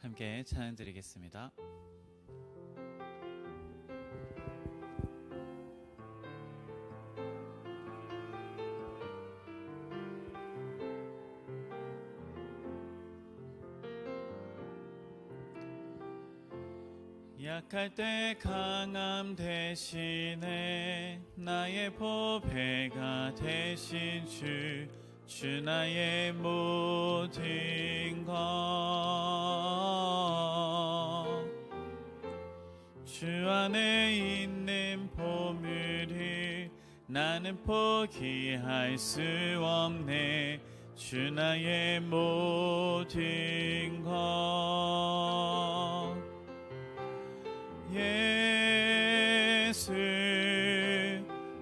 함께 찬양 드리겠습니다. 약할 때 강함 대신에 나의 보배가 되신 주 나의 모든 것. 주 안에 있는 보물을 나는 포기할 수 없네. 주 나의 모든 것. 예수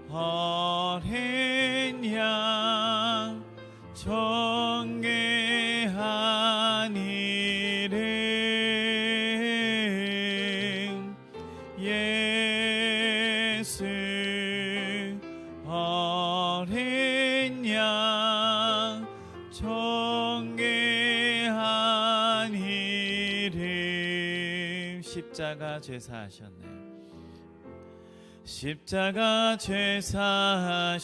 어린 양 정결한 이름. 예수 어린 양 정결한 이름. 십자가 죄사하셨네. 십자가 죄사하셨네.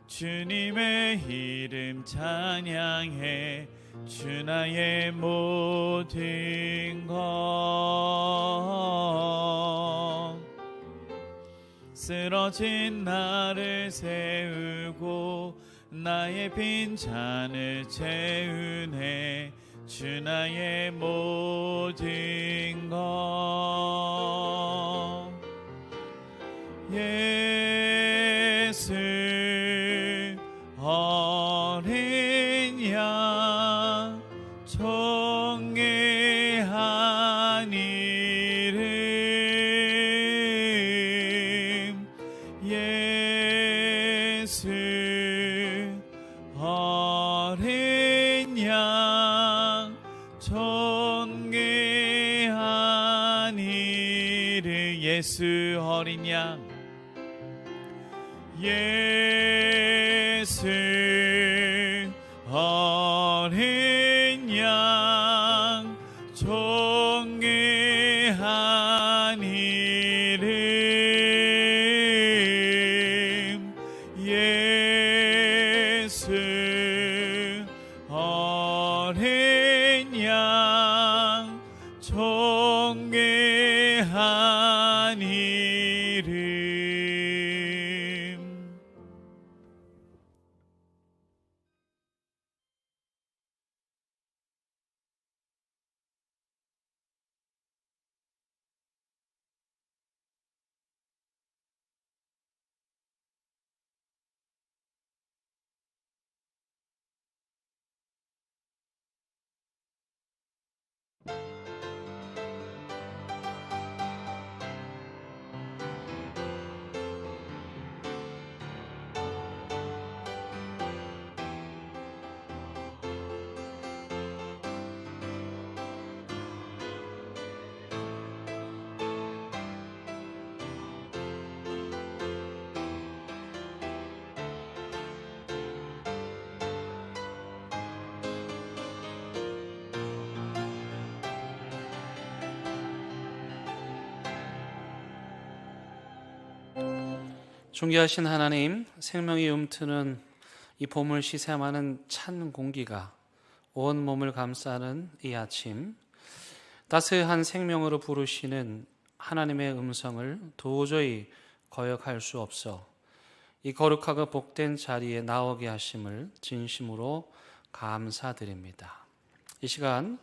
주님의 이름 찬양해. 주 나의 모든 것. 쓰러진 나를 세우고 나의 빈잔을 채우네. 주 나의 모든 것. 예수 어린 양 정결한 이름. 예수 어린 양 정결한 이름. 예수 어린 양. 예수 어린 양 정결한 이름. 예수 어린 양 정결한 이름. 존귀하신 하나님, 생명이 움트는 이 봄을 시샘하는 찬 공기가 온 몸을 감싸는 이 아침, 따스한 생명으로 부르시는 하나님의 음성을 도저히 거역할 수 없어 이 거룩하고 복된 자리에 나오게 하심을 진심으로 감사드립니다. 이 시간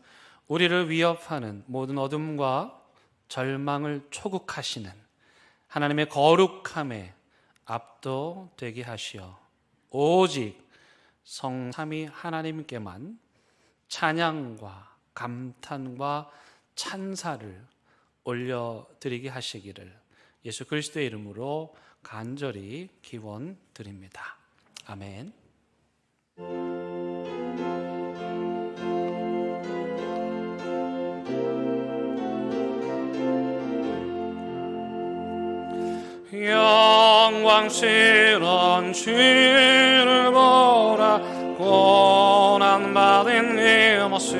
우리를 위협하는 모든 어둠과 절망을 초국하시는 하나님의 거룩함에 압도되게 하시어 오직 성삼위 하나님께만 찬양과 감탄과 찬사를 올려드리게 하시기를 예수 그리스도의 이름으로 간절히 기원드립니다. 아멘. 영광스러운 주를 보라. 고난받은 이 모습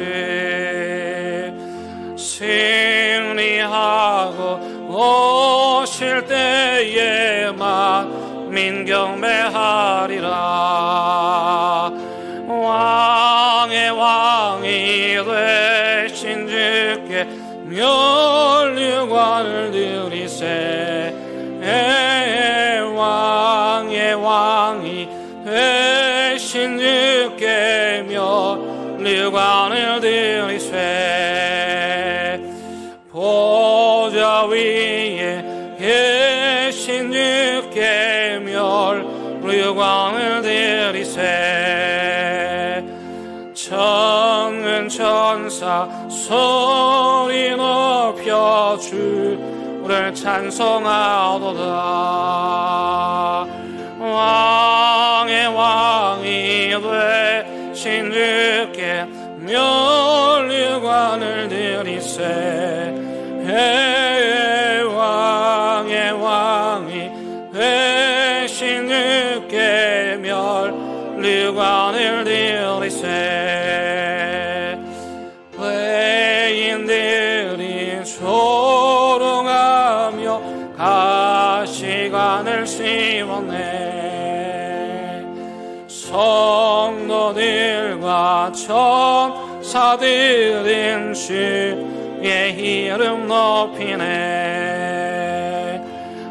승리하고 오실 때에만 민경배하리라. 왕의 왕이 되신 주께 면류관을 드리세. 왕의 왕이 되신 주께 면류관을 드리세. 보좌 위에 계신 주께 면류관을 드리세. 천은 천사 소리 높여 주를 찬송하도다. 왕의 왕이 되신 주께 면류관을 드리세. 왕의 왕이 되신 주께 면류관을 드리세. 외인들이 조롱하며 가시관을 씌웠네. 성도들과 천사들은 주의 이름 높이네.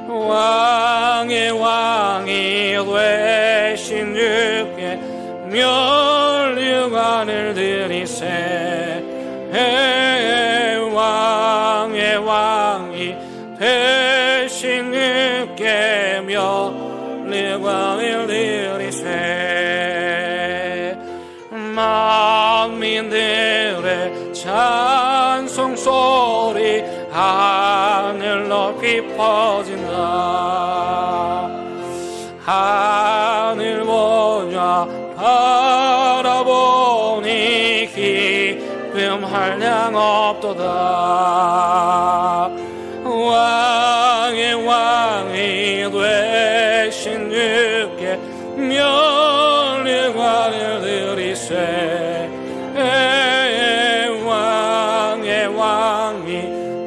왕의 왕이 되신 주께 면류관을 드리세. 왕의 왕이 되신 주께 면류관을 드리세. 만민들의 찬송소리 하늘 높이 퍼진다. 하늘 보좌 바라보니 기쁨 한량 없도다. 왕의 왕이 되신 주께 면류관을 드리세. 왕의 왕이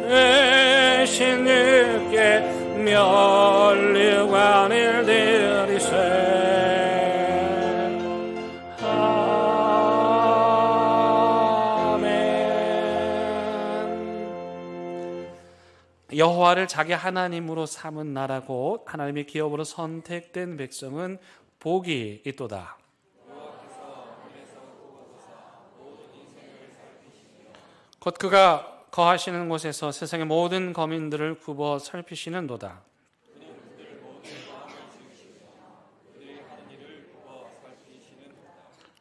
되신 주께 면류관을 드리세. 여호와를 자기 하나님으로 삼은 나라고 하나님의 기업으로 선택된 백성은 복이 있도다. 곧 그가 거하시는 곳에서 세상의 모든 거민들을 굽어 살피시는도다.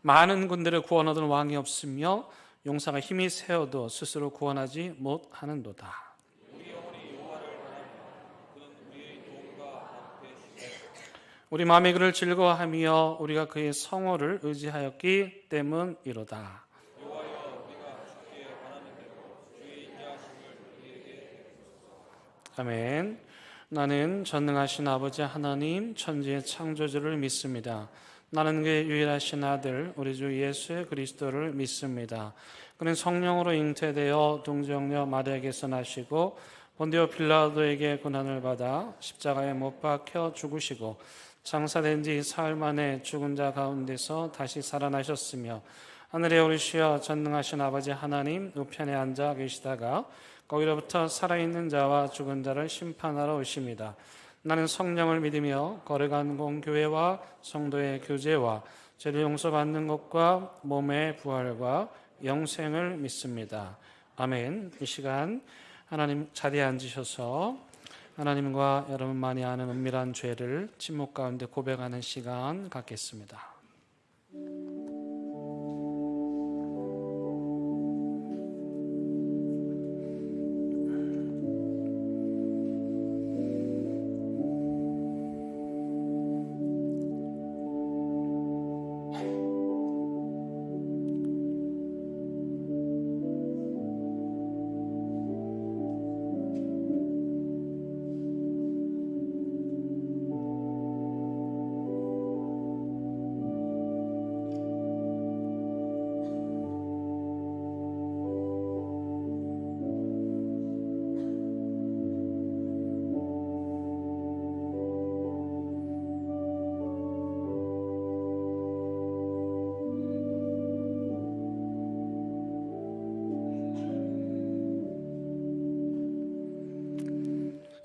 많은 군대를 구원 얻은 왕이 없으며 용사가 힘이 세어도 스스로 구원하지 못하는도다. 우리 마음이 그를 즐거워하며 우리가 그의 성호를 의지하였기 때문이로다. 아멘. 나는 전능하신 아버지 하나님 천지의 창조주를 믿습니다. 나는 그의 유일하신 아들 우리 주 예수 그리스도를 믿습니다. 그는 성령으로 잉태되어 동정녀 마리아에게서 나시고 본디오 빌라도에게 고난을 받아 십자가에 못 박혀 죽으시고 장사된 지 사흘 만에 죽은 자 가운데서 다시 살아나셨으며 하늘에 오르시어 전능하신 아버지 하나님 우편에 앉아 계시다가 거기로부터 살아있는 자와 죽은 자를 심판하러 오십니다. 나는 성령을 믿으며 거룩한 공교회와 성도의 교제와 죄를 용서받는 것과 몸의 부활과 영생을 믿습니다. 아멘. 이 시간 하나님 자리에 앉으셔서 하나님과 여러분만이 아는 은밀한 죄를 침묵 가운데 고백하는 시간 갖겠습니다.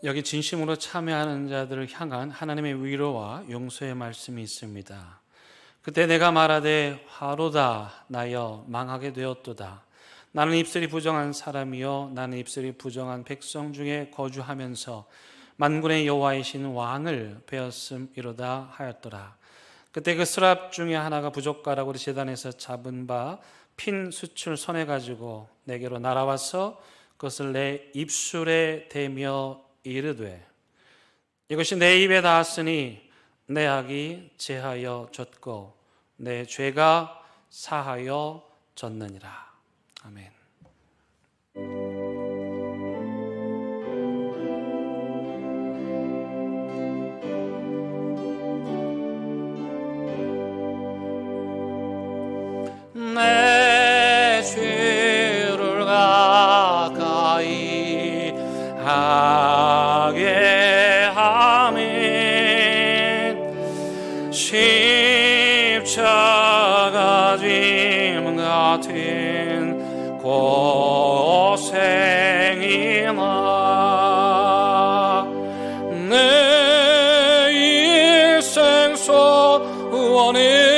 여기 진심으로 참여하는 자들을 향한 하나님의 위로와 용서의 말씀이 있습니다. 그때 내가 말하되 화로다 나여 망하게 되었도다. 나는 입술이 부정한 사람이요 나는 입술이 부정한 백성 중에 거주하면서 만군의 여호와이신 왕을 배웠음이로다 하였더라. 그때 그 스랍 중에 하나가 부젓가락으로 제단에서 잡은 바 핀 숯을 손에 가지고 내게로 날아와서 그것을 내 입술에 대며 이르되 이것이 내 입에 닿았으니 내 악이 제하여 졌고 내 죄가 사하여 졌느니라. 아멘. 내 죄를 가까이 하게 하면 십자가 짐 같은 고생이나 내 일생 소원이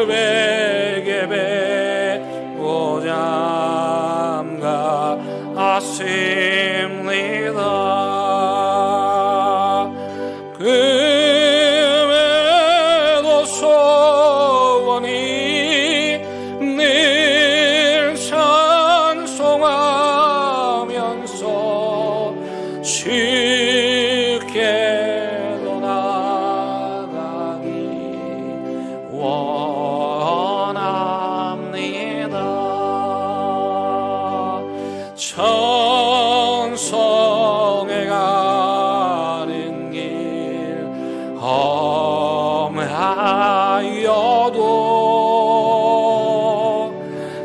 돌베개 베고 잠가 아십니다. 금에도 소원이 늘 찬송하면서 주께로 나가기 원합니다. 천성에 가는 길 험하여도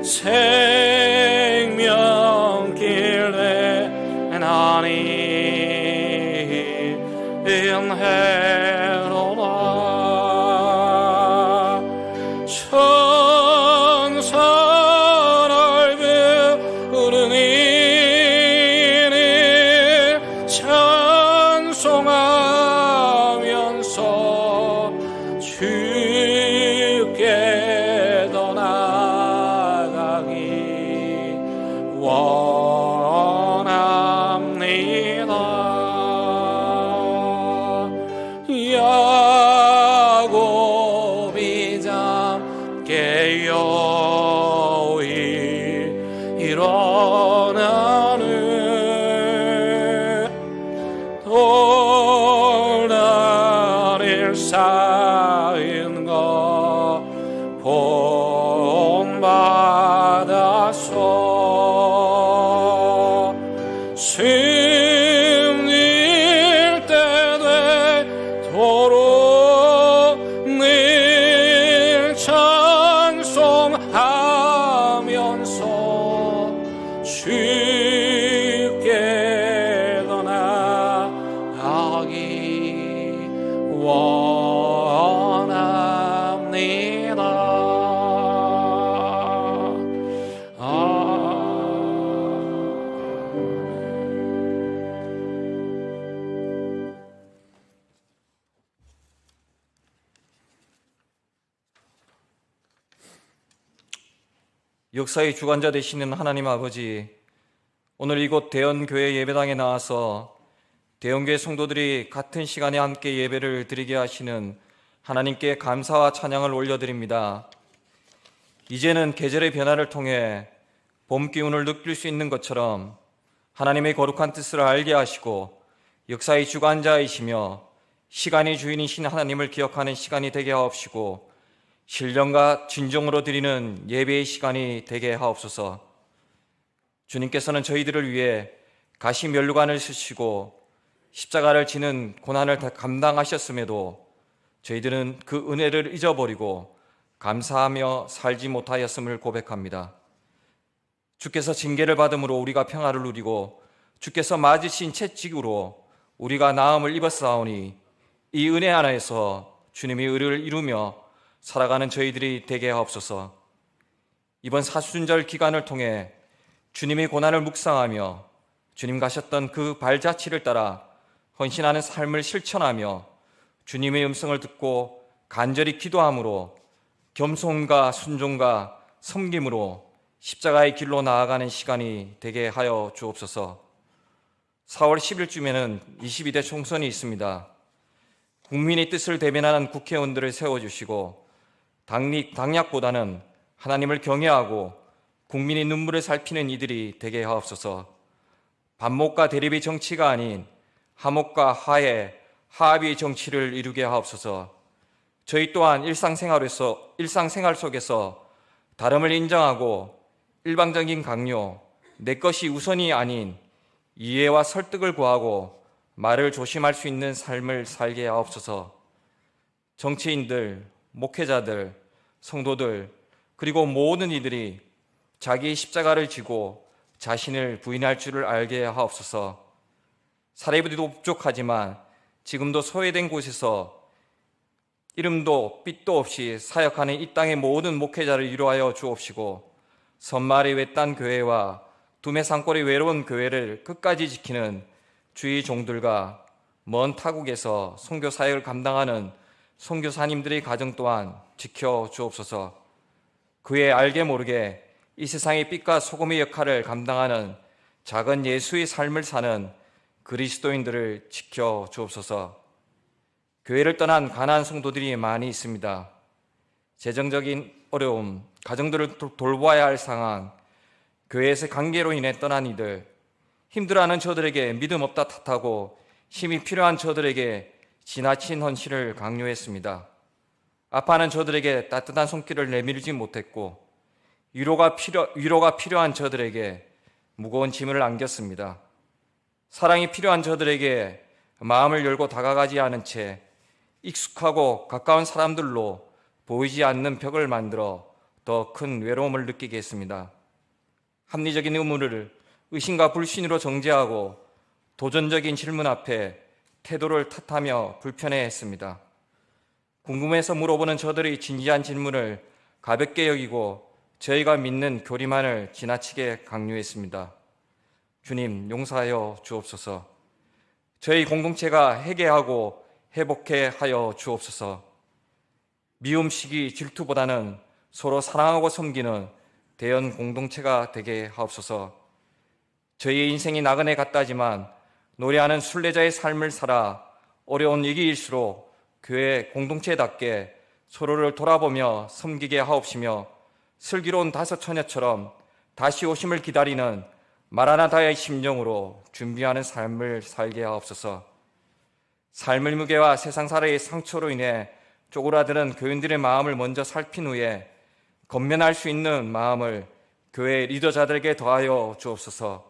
생명길 내나니 인해로나 천사를 부르니 찬송하면서 주께 더 나아가기 원합니다. 야곱이 잠게 여일 일어나는 돌다릴 쌓인 거 본받아서 승리일 때 되도록 늘 찬송하면서 주께 더 나아가기 역사의 주관자 되시는 하나님 아버지, 오늘 이곳 대연교회 예배당에 나와서 대연교회 성도들이 같은 시간에 함께 예배를 드리게 하시는 하나님께 감사와 찬양을 올려드립니다. 이제는 계절의 변화를 통해 봄 기운을 느낄 수 있는 것처럼 하나님의 거룩한 뜻을 알게 하시고 역사의 주관자이시며 시간의 주인이신 하나님을 기억하는 시간이 되게 하옵시고 신령과 진정으로 드리는 예배의 시간이 되게 하옵소서. 주님께서는 저희들을 위해 가시면류관을 쓰시고 십자가를 지는 고난을 다 감당하셨음에도 저희들은 그 은혜를 잊어버리고 감사하며 살지 못하였음을 고백합니다. 주께서 징계를 받음으로 우리가 평화를 누리고 주께서 맞으신 채찍으로 우리가 나음을 입었사오니 이 은혜 안에서 주님의 의를 이루며 살아가는 저희들이 되게 하옵소서. 이번 사순절 기간을 통해 주님의 고난을 묵상하며 주님 가셨던 그 발자취를 따라 헌신하는 삶을 실천하며 주님의 음성을 듣고 간절히 기도함으로 겸손과 순종과 섬김으로 십자가의 길로 나아가는 시간이 되게 하여 주옵소서. 4월 10일쯤에는 22대 총선이 있습니다. 국민의 뜻을 대변하는 국회의원들을 세워주시고 당약보다는 하나님을 경외하고 국민의 눈물을 살피는 이들이 되게 하옵소서. 반목과 대립의 정치가 아닌 화목과 화해, 화합의 정치를 이루게 하옵소서. 저희 또한 일상생활 속에서 다름을 인정하고 일방적인 강요, 내 것이 우선이 아닌 이해와 설득을 구하고 말을 조심할 수 있는 삶을 살게 하옵소서. 정치인들, 목회자들, 성도들, 그리고 모든 이들이 자기의 십자가를 지고 자신을 부인할 줄을 알게 하옵소서. 사례비도 부족하지만 지금도 소외된 곳에서 이름도 빚도 없이 사역하는 이 땅의 모든 목회자를 위로하여 주옵시고 선말의 외딴 교회와 두메 산골의 외로운 교회를 끝까지 지키는 주의 종들과 먼 타국에서 선교 사역을 감당하는 선교사님들의 가정 또한 지켜 주옵소서. 그의 알게 모르게 이 세상의 빛과 소금의 역할을 감당하는 작은 예수의 삶을 사는 그리스도인들을 지켜 주옵소서. 교회를 떠난 가난한 성도들이 많이 있습니다. 재정적인 어려움, 가정들을 돌봐야 할 상황, 교회에서 관계로 인해 떠난 이들, 힘들어하는 저들에게 믿음 없다 탓하고 힘이 필요한 저들에게 지나친 헌신을 강요했습니다. 아파하는 저들에게 따뜻한 손길을 내밀지 못했고 위로가 필요한 저들에게 무거운 짐을 안겼습니다. 사랑이 필요한 저들에게 마음을 열고 다가가지 않은 채 익숙하고 가까운 사람들로 보이지 않는 벽을 만들어 더 큰 외로움을 느끼게 했습니다. 합리적인 의무를 의심과 불신으로 정죄하고 도전적인 질문 앞에 태도를 탓하며 불편해했습니다. 궁금해서 물어보는 저들의 진지한 질문을 가볍게 여기고 저희가 믿는 교리만을 지나치게 강요했습니다. 주님, 용서하여 주옵소서. 저희 공동체가 회개하고 회복해 하여 주옵소서. 미움, 시기, 질투보다는 서로 사랑하고 섬기는 대연 공동체가 되게 하옵소서. 저희의 인생이 나그네 같다지만 노래하는 순례자의 삶을 살아 어려운 위기일수록 교회 공동체답게 서로를 돌아보며 섬기게 하옵시며 슬기로운 다섯 처녀처럼 다시 오심을 기다리는 마라나다의 심정으로 준비하는 삶을 살게 하옵소서. 삶의 무게와 세상사의 상처로 인해 쪼그라드는 교인들의 마음을 먼저 살핀 후에 건면할 수 있는 마음을 교회 리더자들에게 더하여 주옵소서.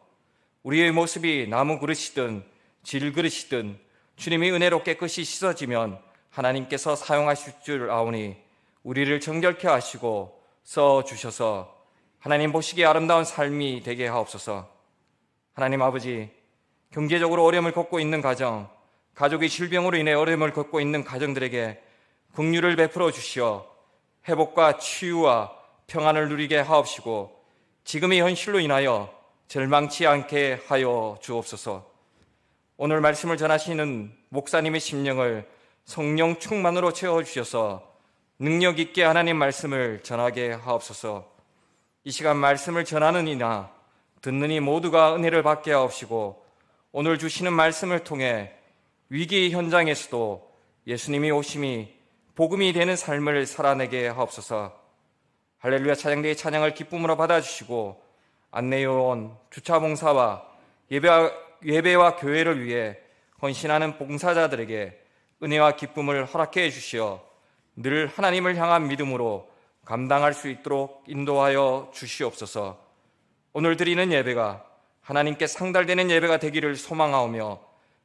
우리의 모습이 나무 그릇이든 질 그릇이든 주님의 은혜로 깨끗이 씻어지면 하나님께서 사용하실 줄 아오니 우리를 정결케 하시고 써주셔서 하나님 보시기에 아름다운 삶이 되게 하옵소서. 하나님 아버지, 경제적으로 어려움을 겪고 있는 가정, 가족의 질병으로 인해 어려움을 겪고 있는 가정들에게 긍휼을 베풀어 주시어 회복과 치유와 평안을 누리게 하옵시고 지금의 현실로 인하여 절망치 않게 하여 주옵소서. 오늘 말씀을 전하시는 목사님의 심령을 성령 충만으로 채워주셔서 능력 있게 하나님 말씀을 전하게 하옵소서. 이 시간 말씀을 전하는 이나 듣는 이 모두가 은혜를 받게 하옵시고 오늘 주시는 말씀을 통해 위기 현장에서도 예수님이 오심이 복음이 되는 삶을 살아내게 하옵소서. 할렐루야 찬양대의 찬양을 기쁨으로 받아주시고 안내요원, 주차봉사와 예배와 교회를 위해 헌신하는 봉사자들에게 은혜와 기쁨을 허락해 주시어 늘 하나님을 향한 믿음으로 감당할 수 있도록 인도하여 주시옵소서. 오늘 드리는 예배가 하나님께 상달되는 예배가 되기를 소망하오며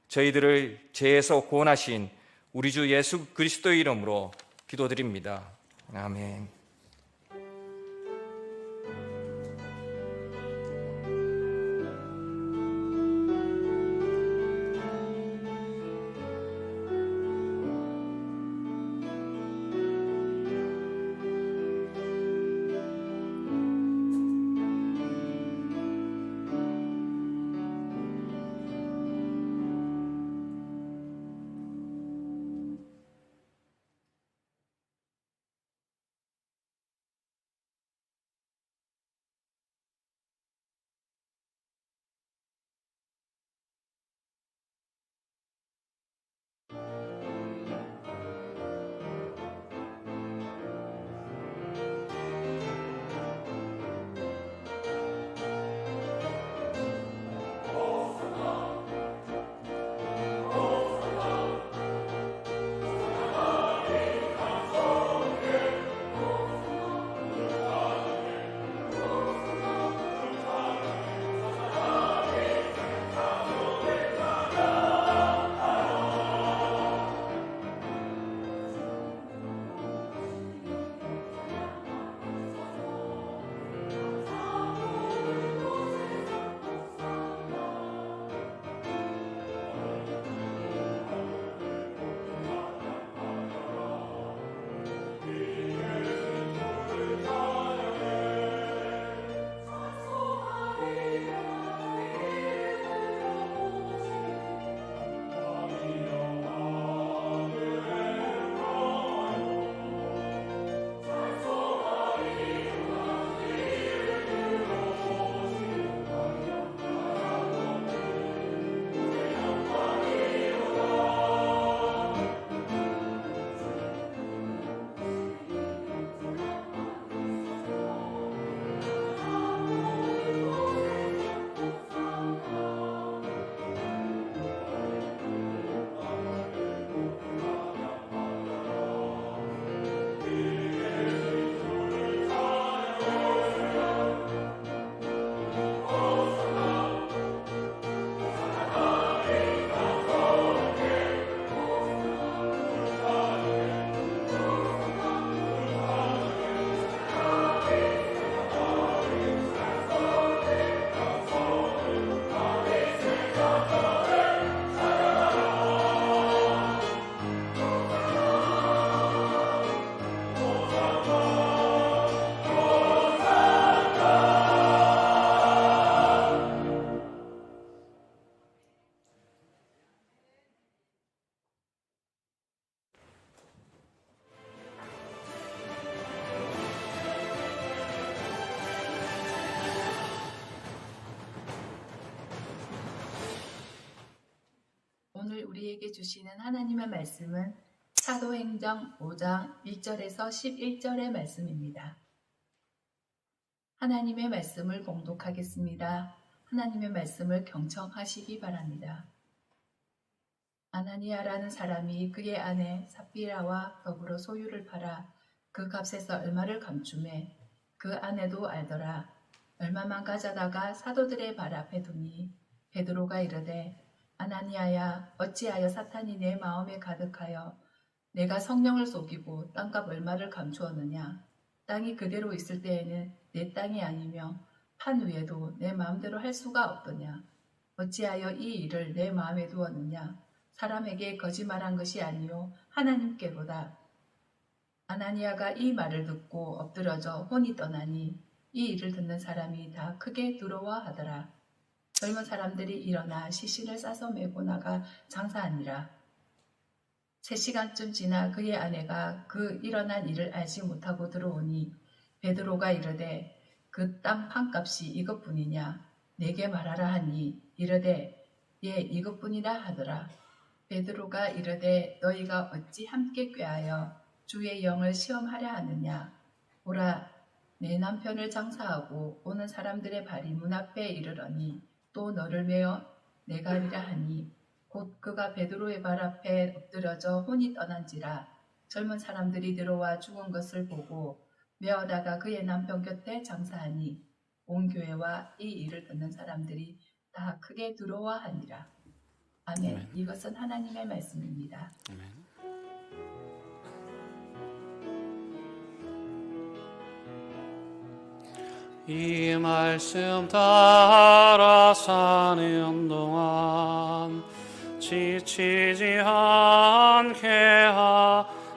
저희들을 죄에서 구원하신 우리 주 예수 그리스도의 이름으로 기도드립니다. 아멘. 오늘 우리에게 주시는 하나님의 말씀은 사도행전 5장 1절에서 11절의 말씀입니다. 하나님의 말씀을 봉독하겠습니다. 하나님의 말씀을 경청하시기 바랍니다. 아나니아라는 사람이 그의 아내 삽비라와 더불어 소유를 팔아 그 값에서 얼마를 감추매 그 아내도 알더라. 얼마만 가져다가 사도들의 발 앞에 두니 베드로가 이르되 아나니아야 어찌하여 사탄이 내 마음에 가득하여 내가 성령을 속이고 땅값 얼마를 감추었느냐. 땅이 그대로 있을 때에는 내 땅이 아니며 판 위에도 내 마음대로 할 수가 없더냐. 어찌하여 이 일을 내 마음에 두었느냐. 사람에게 거짓말한 것이 아니요 하나님께로다. 아나니아가 이 말을 듣고 엎드러져 혼이 떠나니 이 일을 듣는 사람이 다 크게 두려워하더라. 젊은 사람들이 일어나 시신을 싸서 메고 나가 장사하니라. 3시간쯤 지나 그의 아내가 그 일어난 일을 알지 못하고 들어오니 베드로가 이르되 그 땅 판값이 이것뿐이냐. 내게 말하라 하니 이르되 예 이것뿐이라 하더라. 베드로가 이르되 너희가 어찌 함께 꾀하여 주의 영을 시험하려 하느냐. 보라 내 남편을 장사하고 오는 사람들의 발이 문 앞에 이르러니 또 너를 메어 내가리라 하니 곧 그가 베드로의 발 앞에 엎드려져 혼이 떠난지라. 젊은 사람들이 들어와 죽은 것을 보고 메어다가 그의 남편 곁에 장사하니 온 교회와 이 일을 듣는 사람들이 다 크게 두려워하니라. 아멘. 이것은 하나님의 말씀입니다. 아멘. 이 말씀 따라 사는 동안 지치지 않게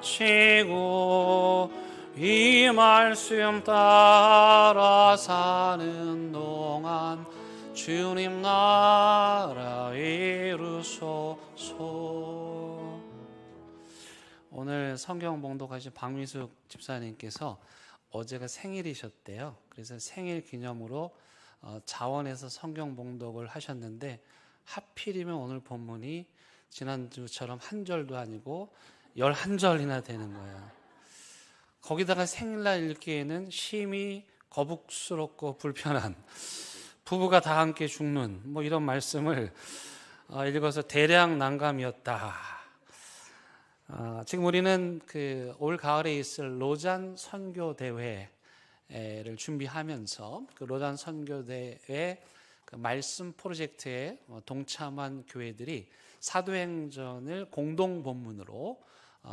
하시고 이 말씀 따라 사는 동안 주님 나라 이루소서. 오늘 성경 봉독하신 박미숙 집사님께서 어제가 생일이셨대요. 그래서 생일 기념으로 자원에서 성경 봉독을 하셨는데 하필이면 오늘 본문이 지난주처럼 한 절도 아니고 11절이나 되는 거예요. 거기다가 생일날 읽기에는 심히 거북스럽고 불편한 부부가 다 함께 죽는 뭐 이런 말씀을 읽어서 대량 난감이었다. 지금 우리는 그 올 가을에 있을 로잔 선교 대회를 준비하면서 그 로잔 선교 대회 그 말씀 프로젝트에 동참한 교회들이 사도행전을 공동 본문으로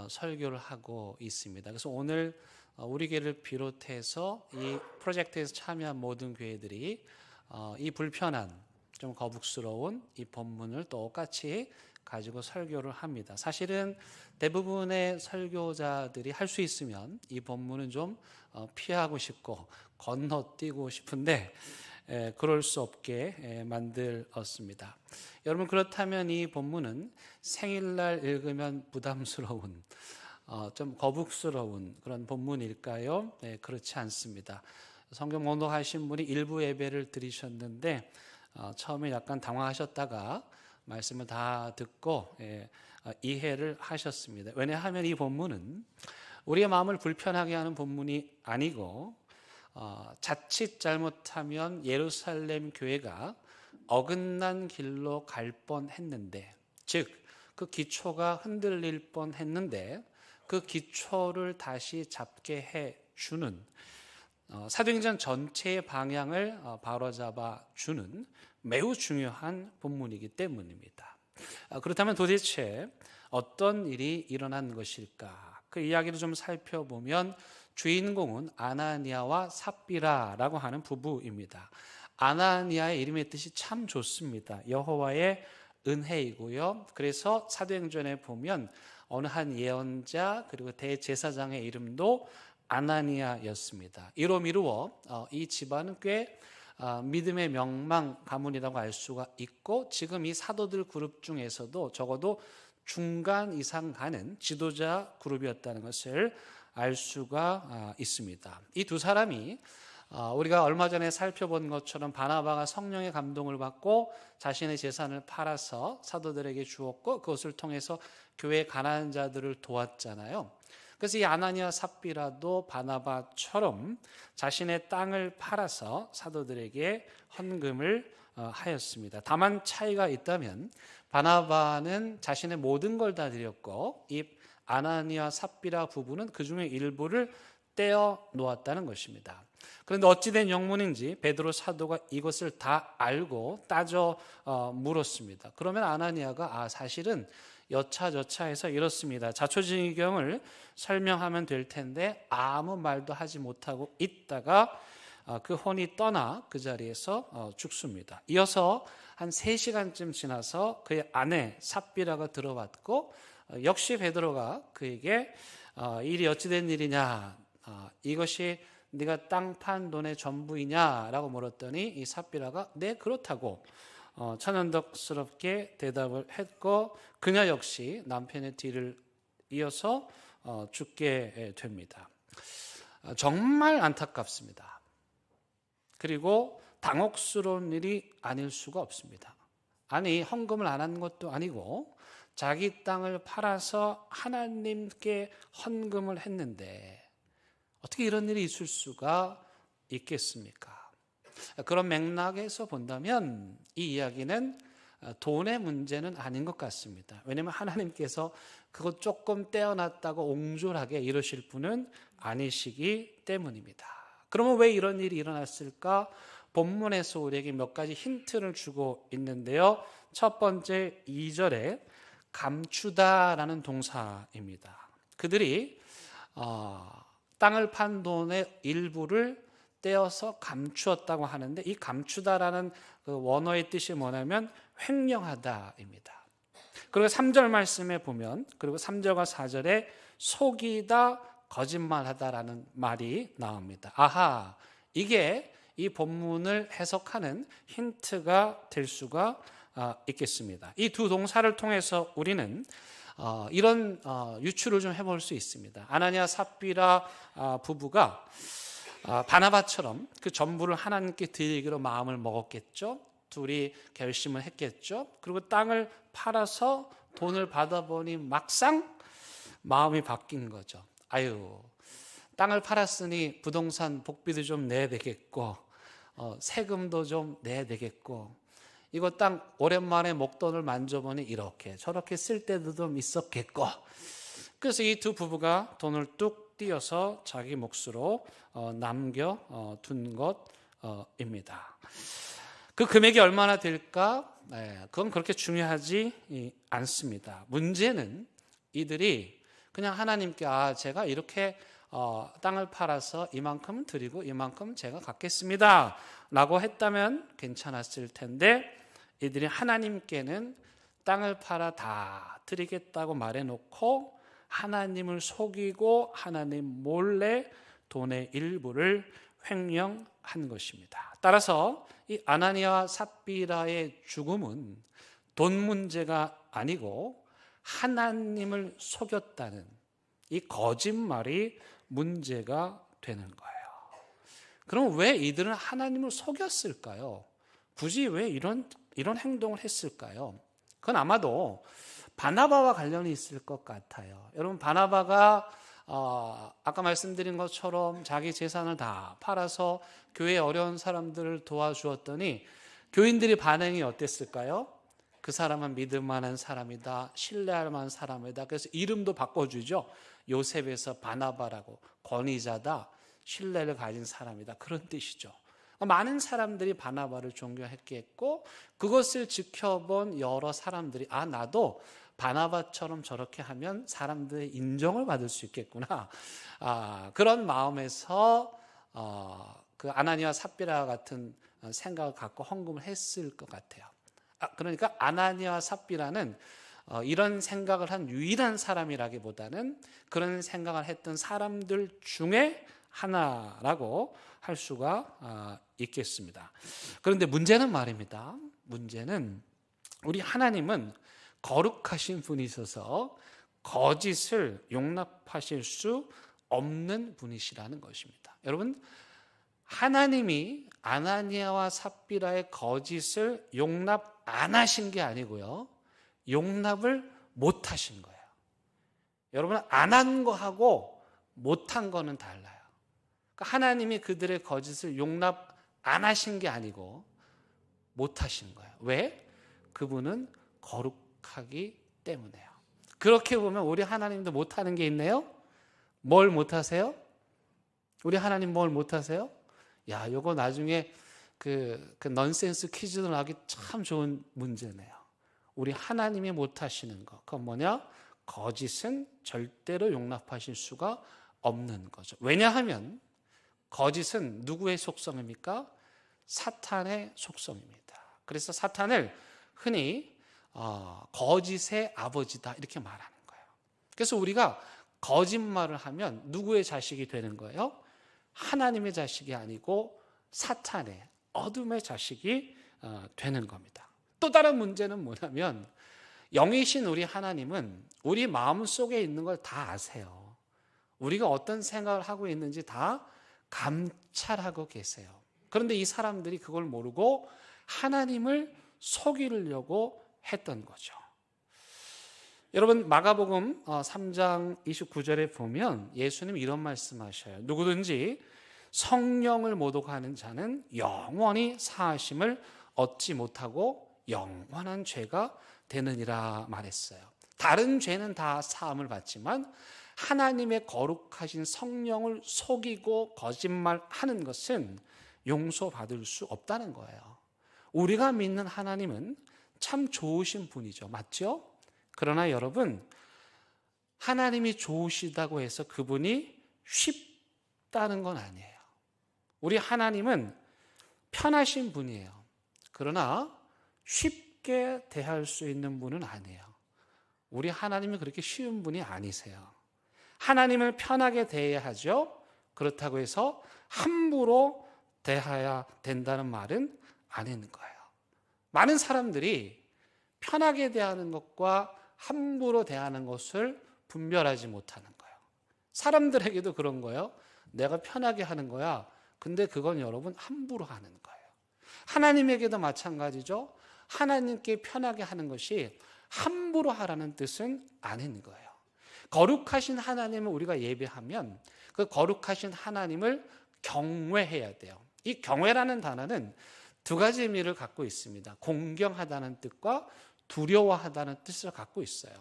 설교를 하고 있습니다. 그래서 오늘 우리 교회를 비롯해서 이 프로젝트에서 참여한 모든 교회들이 이 불편한 좀 거북스러운 이 본문을 똑같이 가지고 설교를 합니다. 사실은 대부분의 설교자들이 할 수 있으면 이 본문은 좀 피하고 싶고 건너뛰고 싶은데 그럴 수 없게 만들었습니다. 여러분, 그렇다면 이 본문은 생일날 읽으면 부담스러운 좀 거북스러운 그런 본문일까요? 그렇지 않습니다. 성경 봉독하신 분이 일부 예배를 드리셨는데 처음에 약간 당황하셨다가 말씀을 다 듣고 이해를 하셨습니다. 왜냐하면 이 본문은 우리의 마음을 불편하게 하는 본문이 아니고 자칫 잘못하면 예루살렘 교회가 어긋난 길로 갈 뻔했는데, 즉 그 기초가 흔들릴 뻔했는데 그 기초를 다시 잡게 해주는 사도행전 전체의 방향을 바로잡아 주는 매우 중요한 본문이기 때문입니다. 그렇다면 도대체 어떤 일이 일어난 것일까? 그 이야기를 좀 살펴보면 주인공은 아나니아와 삽비라라고 하는 부부입니다. 아나니아의 이름의 뜻이 참 좋습니다. 여호와의 은혜이고요. 그래서 사도행전에 보면 어느 한 예언자 그리고 대제사장의 이름도 아나니아였습니다. 이로 미루어 이 집안은 꽤 믿음의 명망 가문이라고 알 수가 있고, 지금 이 사도들 그룹 중에서도 적어도 중간 이상 가는 지도자 그룹이었다는 것을 알 수가 있습니다. 이 두 사람이 우리가 얼마 전에 살펴본 것처럼 바나바가 성령의 감동을 받고 자신의 재산을 팔아서 사도들에게 주었고 그것을 통해서 교회 가난한 자들을 도왔잖아요. 그래서 이 아나니아 삽비라도 바나바처럼 자신의 땅을 팔아서 사도들에게 헌금을 하였습니다. 다만 차이가 있다면 바나바는 자신의 모든 걸 다 드렸고 이 아나니아 삽비라 부부는 그 중에 일부를 떼어 놓았다는 것입니다. 그런데 어찌된 영문인지 베드로 사도가 이것을 다 알고 따져 물었습니다. 그러면 아나니아가 사실은 여차저차해서 이렇습니다. 자초지경을 설명하면 될 텐데 아무 말도 하지 못하고 있다가 그 혼이 떠나 그 자리에서 죽습니다. 이어서 한 3시간쯤 지나서 그의 아내 삽비라가 들어왔고 역시 베드로가 그에게 일이 어찌된 일이냐, 이것이 네가 땅 판 돈의 전부이냐라고 물었더니 이 삽비라가 네 그렇다고 천연덕스럽게 대답을 했고 그녀 역시 남편의 뒤를 이어서 죽게 됩니다. 정말 안타깝습니다. 그리고 당혹스러운 일이 아닐 수가 없습니다. 아니 헌금을 안 한 것도 아니고 자기 땅을 팔아서 하나님께 헌금을 했는데 어떻게 이런 일이 있을 수가 있겠습니까? 그런 맥락에서 본다면 이 이야기는 돈의 문제는 아닌 것 같습니다. 왜냐하면 하나님께서 그것 조금 떼어놨다고 옹졸하게 이러실 분은 아니시기 때문입니다. 그러면 왜 이런 일이 일어났을까 본문에서 우리에게 몇 가지 힌트를 주고 있는데요. 첫 번째 2절에 감추다라는 동사입니다. 그들이 땅을 판 돈의 일부를 떼어서 감추었다고 하는데, 이 감추다라는 그 원어의 뜻이 뭐냐면 횡령하다입니다. 그리고 3절 말씀에 보면, 그리고 3절과 4절에 속이다, 거짓말하다라는 말이 나옵니다. 아하, 이게 이 본문을 해석하는 힌트가 될 수가 있겠습니다. 이 두 동사를 통해서 우리는 이런 유추를 좀 해볼 수 있습니다. 아나니아 삽비라 부부가 바나바처럼 그 전부를 하나님께 드리기로 마음을 먹었겠죠. 둘이 결심을 했겠죠. 그리고 땅을 팔아서 돈을 받아보니 막상 마음이 바뀐 거죠. 아유, 땅을 팔았으니 부동산 복비도 좀 내야 되겠고, 세금도 좀 내야 되겠고, 이거 땅 오랜만에 목돈을 만져보니 이렇게 저렇게 쓸 때도 좀 있었겠고, 그래서 이 두 부부가 돈을 뚝 띄어서 자기 몫으로 남겨둔 것입니다. 그 금액이 얼마나 될까? 그건 그렇게 중요하지 않습니다. 문제는 이들이 그냥 하나님께 제가 이렇게 땅을 팔아서 이만큼 드리고 이만큼 제가 갖겠습니다 라고 했다면 괜찮았을 텐데, 이들이 하나님께는 땅을 팔아 다 드리겠다고 말해놓고 하나님을 속이고 하나님 몰래 돈의 일부를 횡령한 것입니다. 따라서 이 아나니아와 삽비라의 죽음은 돈 문제가 아니고 하나님을 속였다는 이 거짓말이 문제가 되는 거예요. 그럼 왜 이들은 하나님을 속였을까요? 굳이 왜 이런 행동을 했을까요? 그건 아마도 바나바와 관련이 있을 것 같아요. 여러분, 바나바가 아까 말씀드린 것처럼 자기 재산을 다 팔아서 교회에 어려운 사람들을 도와주었더니 교인들이 반응이 어땠을까요? 그 사람은 믿을 만한 사람이다, 신뢰할 만한 사람이다. 그래서 이름도 바꿔주죠. 요셉에서 바나바라고, 권위자다, 신뢰를 가진 사람이다, 그런 뜻이죠. 많은 사람들이 바나바를 존경했겠고, 그것을 지켜본 여러 사람들이 나도 바나바처럼 저렇게 하면 사람들의 인정을 받을 수 있겠구나, 그런 마음에서 그 아나니아 삽비라 같은 생각을 갖고 헌금을 했을 것 같아요. 그러니까 아나니아 삽비라는 이런 생각을 한 유일한 사람이라기보다는 그런 생각을 했던 사람들 중에 하나라고 할 수가 있겠습니다. 그런데 문제는 말입니다. 문제는 우리 하나님은 거룩하신 분이셔서 거짓을 용납하실 수 없는 분이시라는 것입니다. 여러분, 하나님이 아나니아와 삽비라의 거짓을 용납 안 하신 게 아니고요, 용납을 못 하신 거예요. 여러분, 안 한 거하고 못 한 거는 달라요. 그러니까 하나님이 그들의 거짓을 용납 안 하신 게 아니고 못 하신 거예요. 왜? 그분은 거룩하기 때문에요. 그렇게 보면 우리 하나님도 못 하는 게 있네요. 뭘 못 하세요? 우리 하나님 뭘 못 하세요? 야, 요거 나중에 그 넌센스 퀴즈를 하기 참 좋은 문제네요. 우리 하나님이 못 하시는 거, 그건 뭐냐? 거짓은 절대로 용납하실 수가 없는 거죠. 왜냐하면 거짓은 누구의 속성입니까? 사탄의 속성입니다. 그래서 사탄을 흔히 거짓의 아버지다 이렇게 말하는 거예요. 그래서 우리가 거짓말을 하면 누구의 자식이 되는 거예요? 하나님의 자식이 아니고 사탄의, 어둠의 자식이 되는 겁니다. 또 다른 문제는 뭐냐면, 영이신 우리 하나님은 우리 마음속에 있는 걸 다 아세요. 우리가 어떤 생각을 하고 있는지 다 감찰하고 계세요. 그런데 이 사람들이 그걸 모르고 하나님을 속이려고 했던 거죠. 여러분, 마가복음 3장 29절에 보면 예수님 이런 말씀하셔요. 누구든지 성령을 모독하는 자는 영원히 사하심을 얻지 못하고 영원한 죄가 되느니라 말했어요. 다른 죄는 다 사함을 받지만 하나님의 거룩하신 성령을 속이고 거짓말하는 것은 용서받을 수 없다는 거예요. 우리가 믿는 하나님은 참 좋으신 분이죠. 맞죠? 그러나 여러분, 하나님이 좋으시다고 해서 그분이 쉽다는 건 아니에요. 우리 하나님은 편하신 분이에요. 그러나 쉽게 대할 수 있는 분은 아니에요. 우리 하나님은 그렇게 쉬운 분이 아니세요. 하나님을 편하게 대해야 하죠. 그렇다고 해서 함부로 대해야 된다는 말은 아닌 거예요. 많은 사람들이 편하게 대하는 것과 함부로 대하는 것을 분별하지 못하는 거예요. 사람들에게도 그런 거예요. 내가 편하게 하는 거야. 근데 그건 여러분 함부로 하는 거예요. 하나님에게도 마찬가지죠. 하나님께 편하게 하는 것이 함부로 하라는 뜻은 아닌 거예요. 거룩하신 하나님을 우리가 예배하면 그 거룩하신 하나님을 경외해야 돼요. 이 경외라는 단어는 두 가지 의미를 갖고 있습니다. 공경하다는 뜻과 두려워하다는 뜻을 갖고 있어요.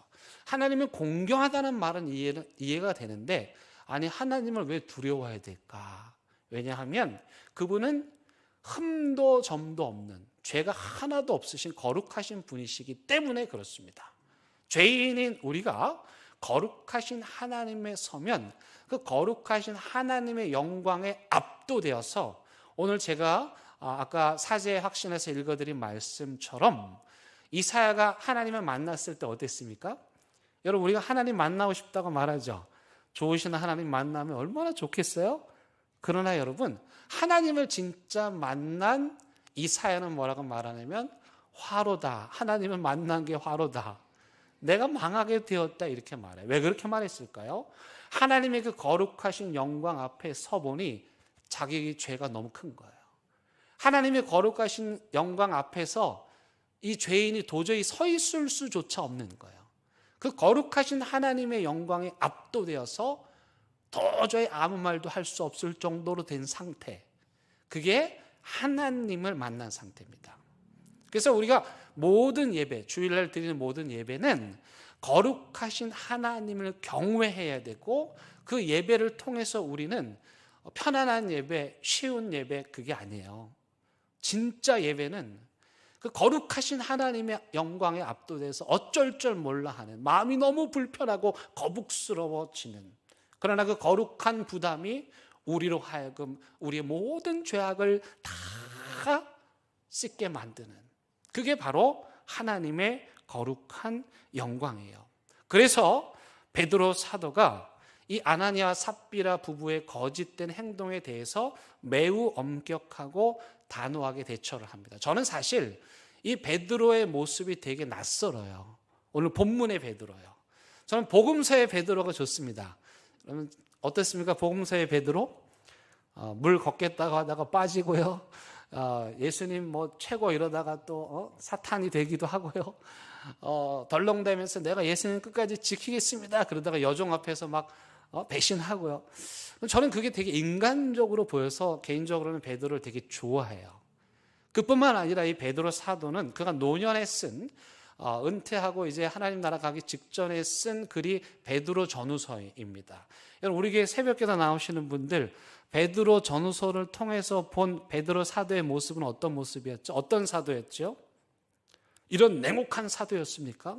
하나님을 공경하다는 말은 이해가 되는데, 아니 하나님을 왜 두려워해야 될까? 왜냐하면 그분은 흠도 점도 없는, 죄가 하나도 없으신 거룩하신 분이시기 때문에 그렇습니다. 죄인인 우리가 거룩하신 하나님에 서면 그 거룩하신 하나님의 영광에 압도되어서, 오늘 제가 아까 사제 확신에서 읽어드린 말씀처럼 이사야가 하나님을 만났을 때 어땠습니까? 여러분, 우리가 하나님 만나고 싶다고 말하죠. 좋으신 하나님 만나면 얼마나 좋겠어요? 그러나 여러분, 하나님을 진짜 만난 이사야는 뭐라고 말하냐면 화로다. 하나님을 만난 게 화로다. 내가 망하게 되었다, 이렇게 말해요. 왜 그렇게 말했을까요? 하나님의 그 거룩하신 영광 앞에 서보니 자기 죄가 너무 큰 거예요. 하나님의 거룩하신 영광 앞에서 이 죄인이 도저히 서 있을 수조차 없는 거예요. 그 거룩하신 하나님의 영광에 압도되어서 도저히 아무 말도 할 수 없을 정도로 된 상태, 그게 하나님을 만난 상태입니다. 그래서 우리가 모든 예배, 주일날 드리는 모든 예배는 거룩하신 하나님을 경외해야 되고, 그 예배를 통해서 우리는 편안한 예배, 쉬운 예배, 그게 아니에요. 진짜 예배는 그 거룩하신 하나님의 영광에 압도돼서 어쩔 줄 몰라 하는, 마음이 너무 불편하고 거북스러워지는, 그러나 그 거룩한 부담이 우리로 하여금 우리의 모든 죄악을 다 씻게 만드는, 그게 바로 하나님의 거룩한 영광이에요. 그래서 베드로 사도가 이 아나니아와 삽비라 부부의 거짓된 행동에 대해서 매우 엄격하고 단호하게 대처를 합니다. 저는 사실 이 베드로의 모습이 되게 낯설어요. 오늘 본문의 베드로요. 저는 복음서의 베드로가 좋습니다. 그러면 어떻습니까? 복음서의 베드로? 물 걷겠다고 하다가 빠지고요. 예수님 뭐 최고 이러다가 또 사탄이 되기도 하고요. 덜렁대면서 내가 예수님 끝까지 지키겠습니다. 그러다가 여종 앞에서 막 배신하고요. 저는 그게 되게 인간적으로 보여서 개인적으로는 베드로를 되게 좋아해요. 그뿐만 아니라 이 베드로 사도는 그가 노년에 쓴, 은퇴하고 이제 하나님 나라 가기 직전에 쓴 글이 베드로 전후서입니다. 여러분, 우리 교회 새벽기도 나오시는 분들, 베드로 전후서를 통해서 본 베드로 사도의 모습은 어떤 모습이었죠? 어떤 사도였죠? 이런 냉혹한 사도였습니까?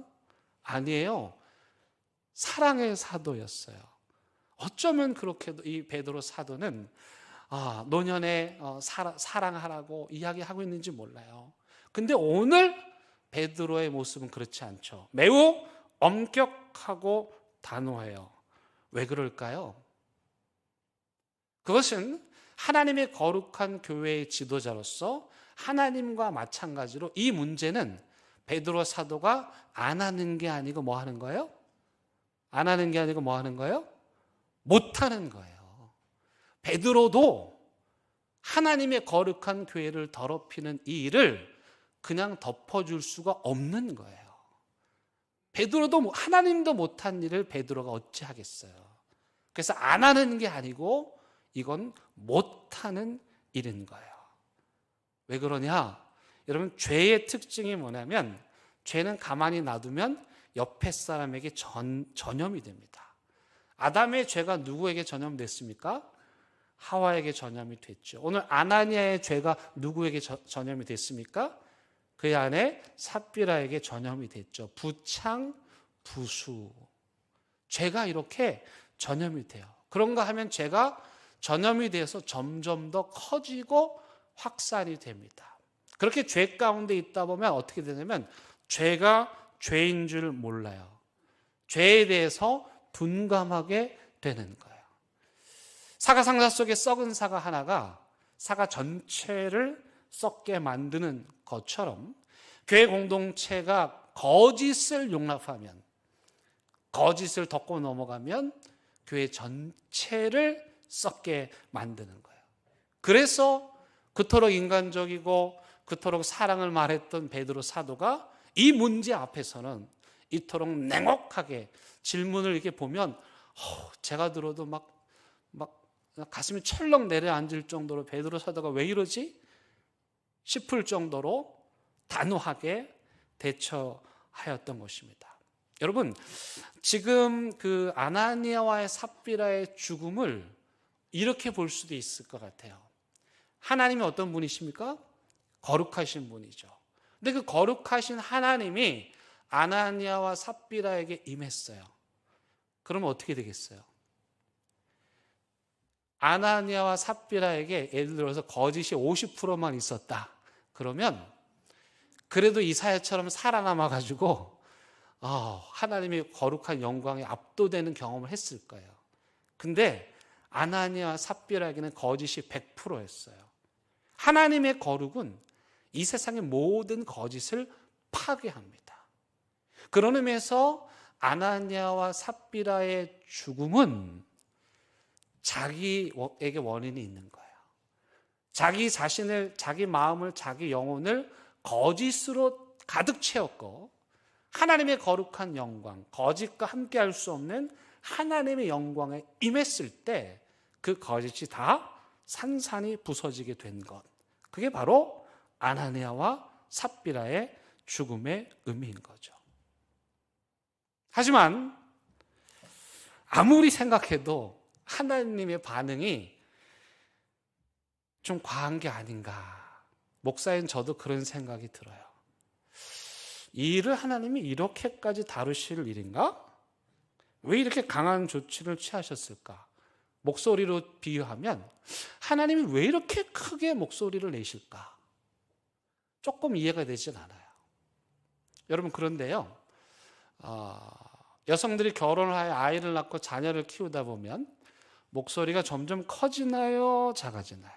아니에요. 사랑의 사도였어요. 어쩌면 그렇게도 이 베드로 사도는 노년에 사랑하라고 이야기하고 있는지 몰라요. 근데 오늘 베드로의 모습은 그렇지 않죠. 매우 엄격하고 단호해요. 왜 그럴까요? 그것은 하나님의 거룩한 교회의 지도자로서 하나님과 마찬가지로 이 문제는 베드로 사도가 안 하는 게 아니고 뭐 하는 거예요? 안 하는 게 아니고 뭐 하는 거예요? 못 하는 거예요. 베드로도 하나님의 거룩한 교회를 더럽히는 이 일을 그냥 덮어줄 수가 없는 거예요. 베드로도 하나님도 못한 일을 베드로가 어찌 하겠어요. 그래서 안 하는 게 아니고 이건 못하는 일인 거예요. 왜 그러냐? 여러분, 죄의 특징이 뭐냐면 죄는 가만히 놔두면 옆에 사람에게 전염이 됩니다. 아담의 죄가 누구에게 전염됐습니까? 하와에게 전염이 됐죠. 오늘 아나니아의 죄가 누구에게 전염이 됐습니까? 그의 아내 삽비라에게 전염이 됐죠. 부창, 부수. 죄가 이렇게 전염이 돼요. 그런가 하면 죄가 전염이 돼서 점점 더 커지고 확산이 됩니다. 그렇게 죄 가운데 있다 보면 어떻게 되냐면 죄가 죄인 줄 몰라요. 죄에 대해서 둔감하게 되는 거예요. 사과 상자 속에 썩은 사과 하나가 사과 전체를 썩게 만드는 것처럼 교회 공동체가 거짓을 용납하면, 거짓을 덮고 넘어가면 교회 전체를 썩게 만드는 거예요. 그래서 그토록 인간적이고 그토록 사랑을 말했던 베드로 사도가 이 문제 앞에서는 이토록 냉혹하게 질문을 이렇게 보면 제가 들어도 막 가슴이 철렁 내려앉을 정도로 베드로 사도가 왜 이러지? 싶을 정도로 단호하게 대처하였던 것입니다. 여러분, 지금 그 아나니아와의 삽비라의 죽음을 이렇게 볼 수도 있을 것 같아요. 하나님이 어떤 분이십니까? 거룩하신 분이죠. 근데 그 거룩하신 하나님이 아나니아와 삽비라에게 임했어요. 그러면 어떻게 되겠어요? 아나니아와 삽비라에게 예를 들어서 거짓이 50%만 있었다. 그러면 그래도 이사야처럼 살아남아가지고 하나님의 거룩한 영광에 압도되는 경험을 했을 거예요. 근데 아나니아와 삽비라에게는 거짓이 100%였어요. 하나님의 거룩은 이 세상의 모든 거짓을 파괴합니다. 그런 의미에서 아나니아와 삽비라의 죽음은 자기에게 원인이 있는 거예요. 자기 자신을, 자기 마음을, 자기 영혼을 거짓으로 가득 채웠고 하나님의 거룩한 영광, 거짓과 함께할 수 없는 하나님의 영광에 임했을 때 그 거짓이 다 산산이 부서지게 된 것. 그게 바로 아나니아와 삽비라의 죽음의 의미인 거죠. 하지만 아무리 생각해도 하나님의 반응이 좀 과한 게 아닌가. 목사인 저도 그런 생각이 들어요. 이 일을 하나님이 이렇게까지 다루실 일인가? 왜 이렇게 강한 조치를 취하셨을까? 목소리로 비유하면 하나님이 왜 이렇게 크게 목소리를 내실까? 조금 이해가 되진 않아요. 여러분, 그런데요, 여성들이 결혼을 하여 아이를 낳고 자녀를 키우다 보면 목소리가 점점 커지나요? 작아지나요?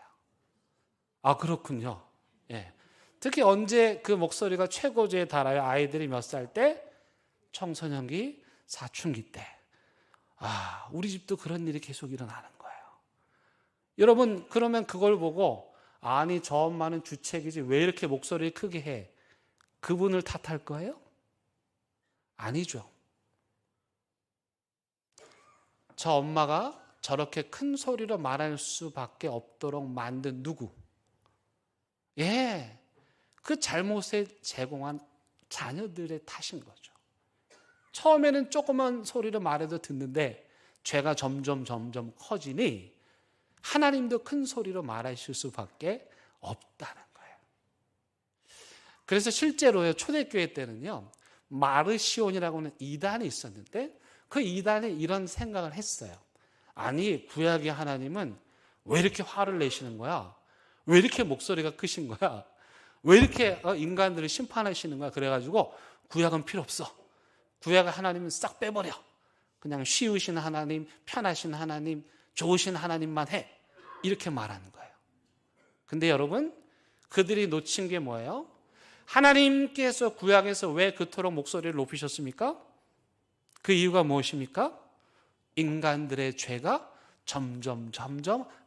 그렇군요. 예. 특히 언제 그 목소리가 최고조에 달아요? 아이들이 몇 살 때? 청소년기, 사춘기 때. 우리 집도 그런 일이 계속 일어나는 거예요. 여러분, 그러면 그걸 보고 아니 저 엄마는 주책이지 왜 이렇게 목소리를 크게 해? 그분을 탓할 거예요? 아니죠. 저 엄마가 저렇게 큰 소리로 말할 수밖에 없도록 만든 누구? 그 잘못에 제공한 자녀들의 탓인 거죠. 처음에는 조그만 소리로 말해도 듣는데 죄가 점점 커지니 하나님도 큰 소리로 말하실 수밖에 없다는 거예요. 그래서 실제로요, 초대교회 때는요, 마르시온이라고 하는 이단이 있었는데 그 이단이 이런 생각을 했어요. 아니, 구약의 하나님은 왜 이렇게 화를 내시는 거야? 왜 이렇게 목소리가 크신 거야? 왜 이렇게 인간들을 심판하시는 거야? 그래가지고 구약은 필요 없어. 구약의 하나님은 싹 빼버려. 그냥 쉬우신 하나님, 편하신 하나님, 좋으신 하나님만 해. 이렇게 말하는 거예요. 근데 여러분, 그들이 놓친 게 뭐예요? 하나님께서 구약에서 왜 그토록 목소리를 높이셨습니까? 그 이유가 무엇입니까? 인간들의 죄가 점점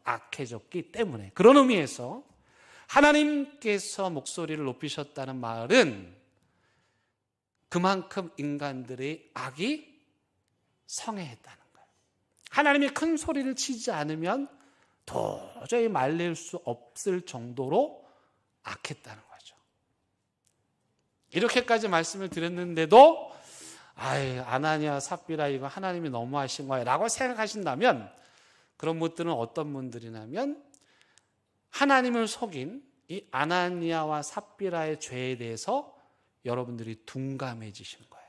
악해졌기 때문에. 그런 의미에서 하나님께서 목소리를 높이셨다는 말은 그만큼 인간들의 악이 성행했다는 거예요. 하나님이 큰 소리를 치지 않으면 도저히 말릴 수 없을 정도로 악했다는 거죠. 이렇게까지 말씀을 드렸는데도 아나니아 삽비라 이거 하나님이 너무하신 거야 라고 생각하신다면 그런 분들은 어떤 분들이냐면 하나님을 속인 이 아나니아와 삽비라의 죄에 대해서 여러분들이 둔감해지신 거예요.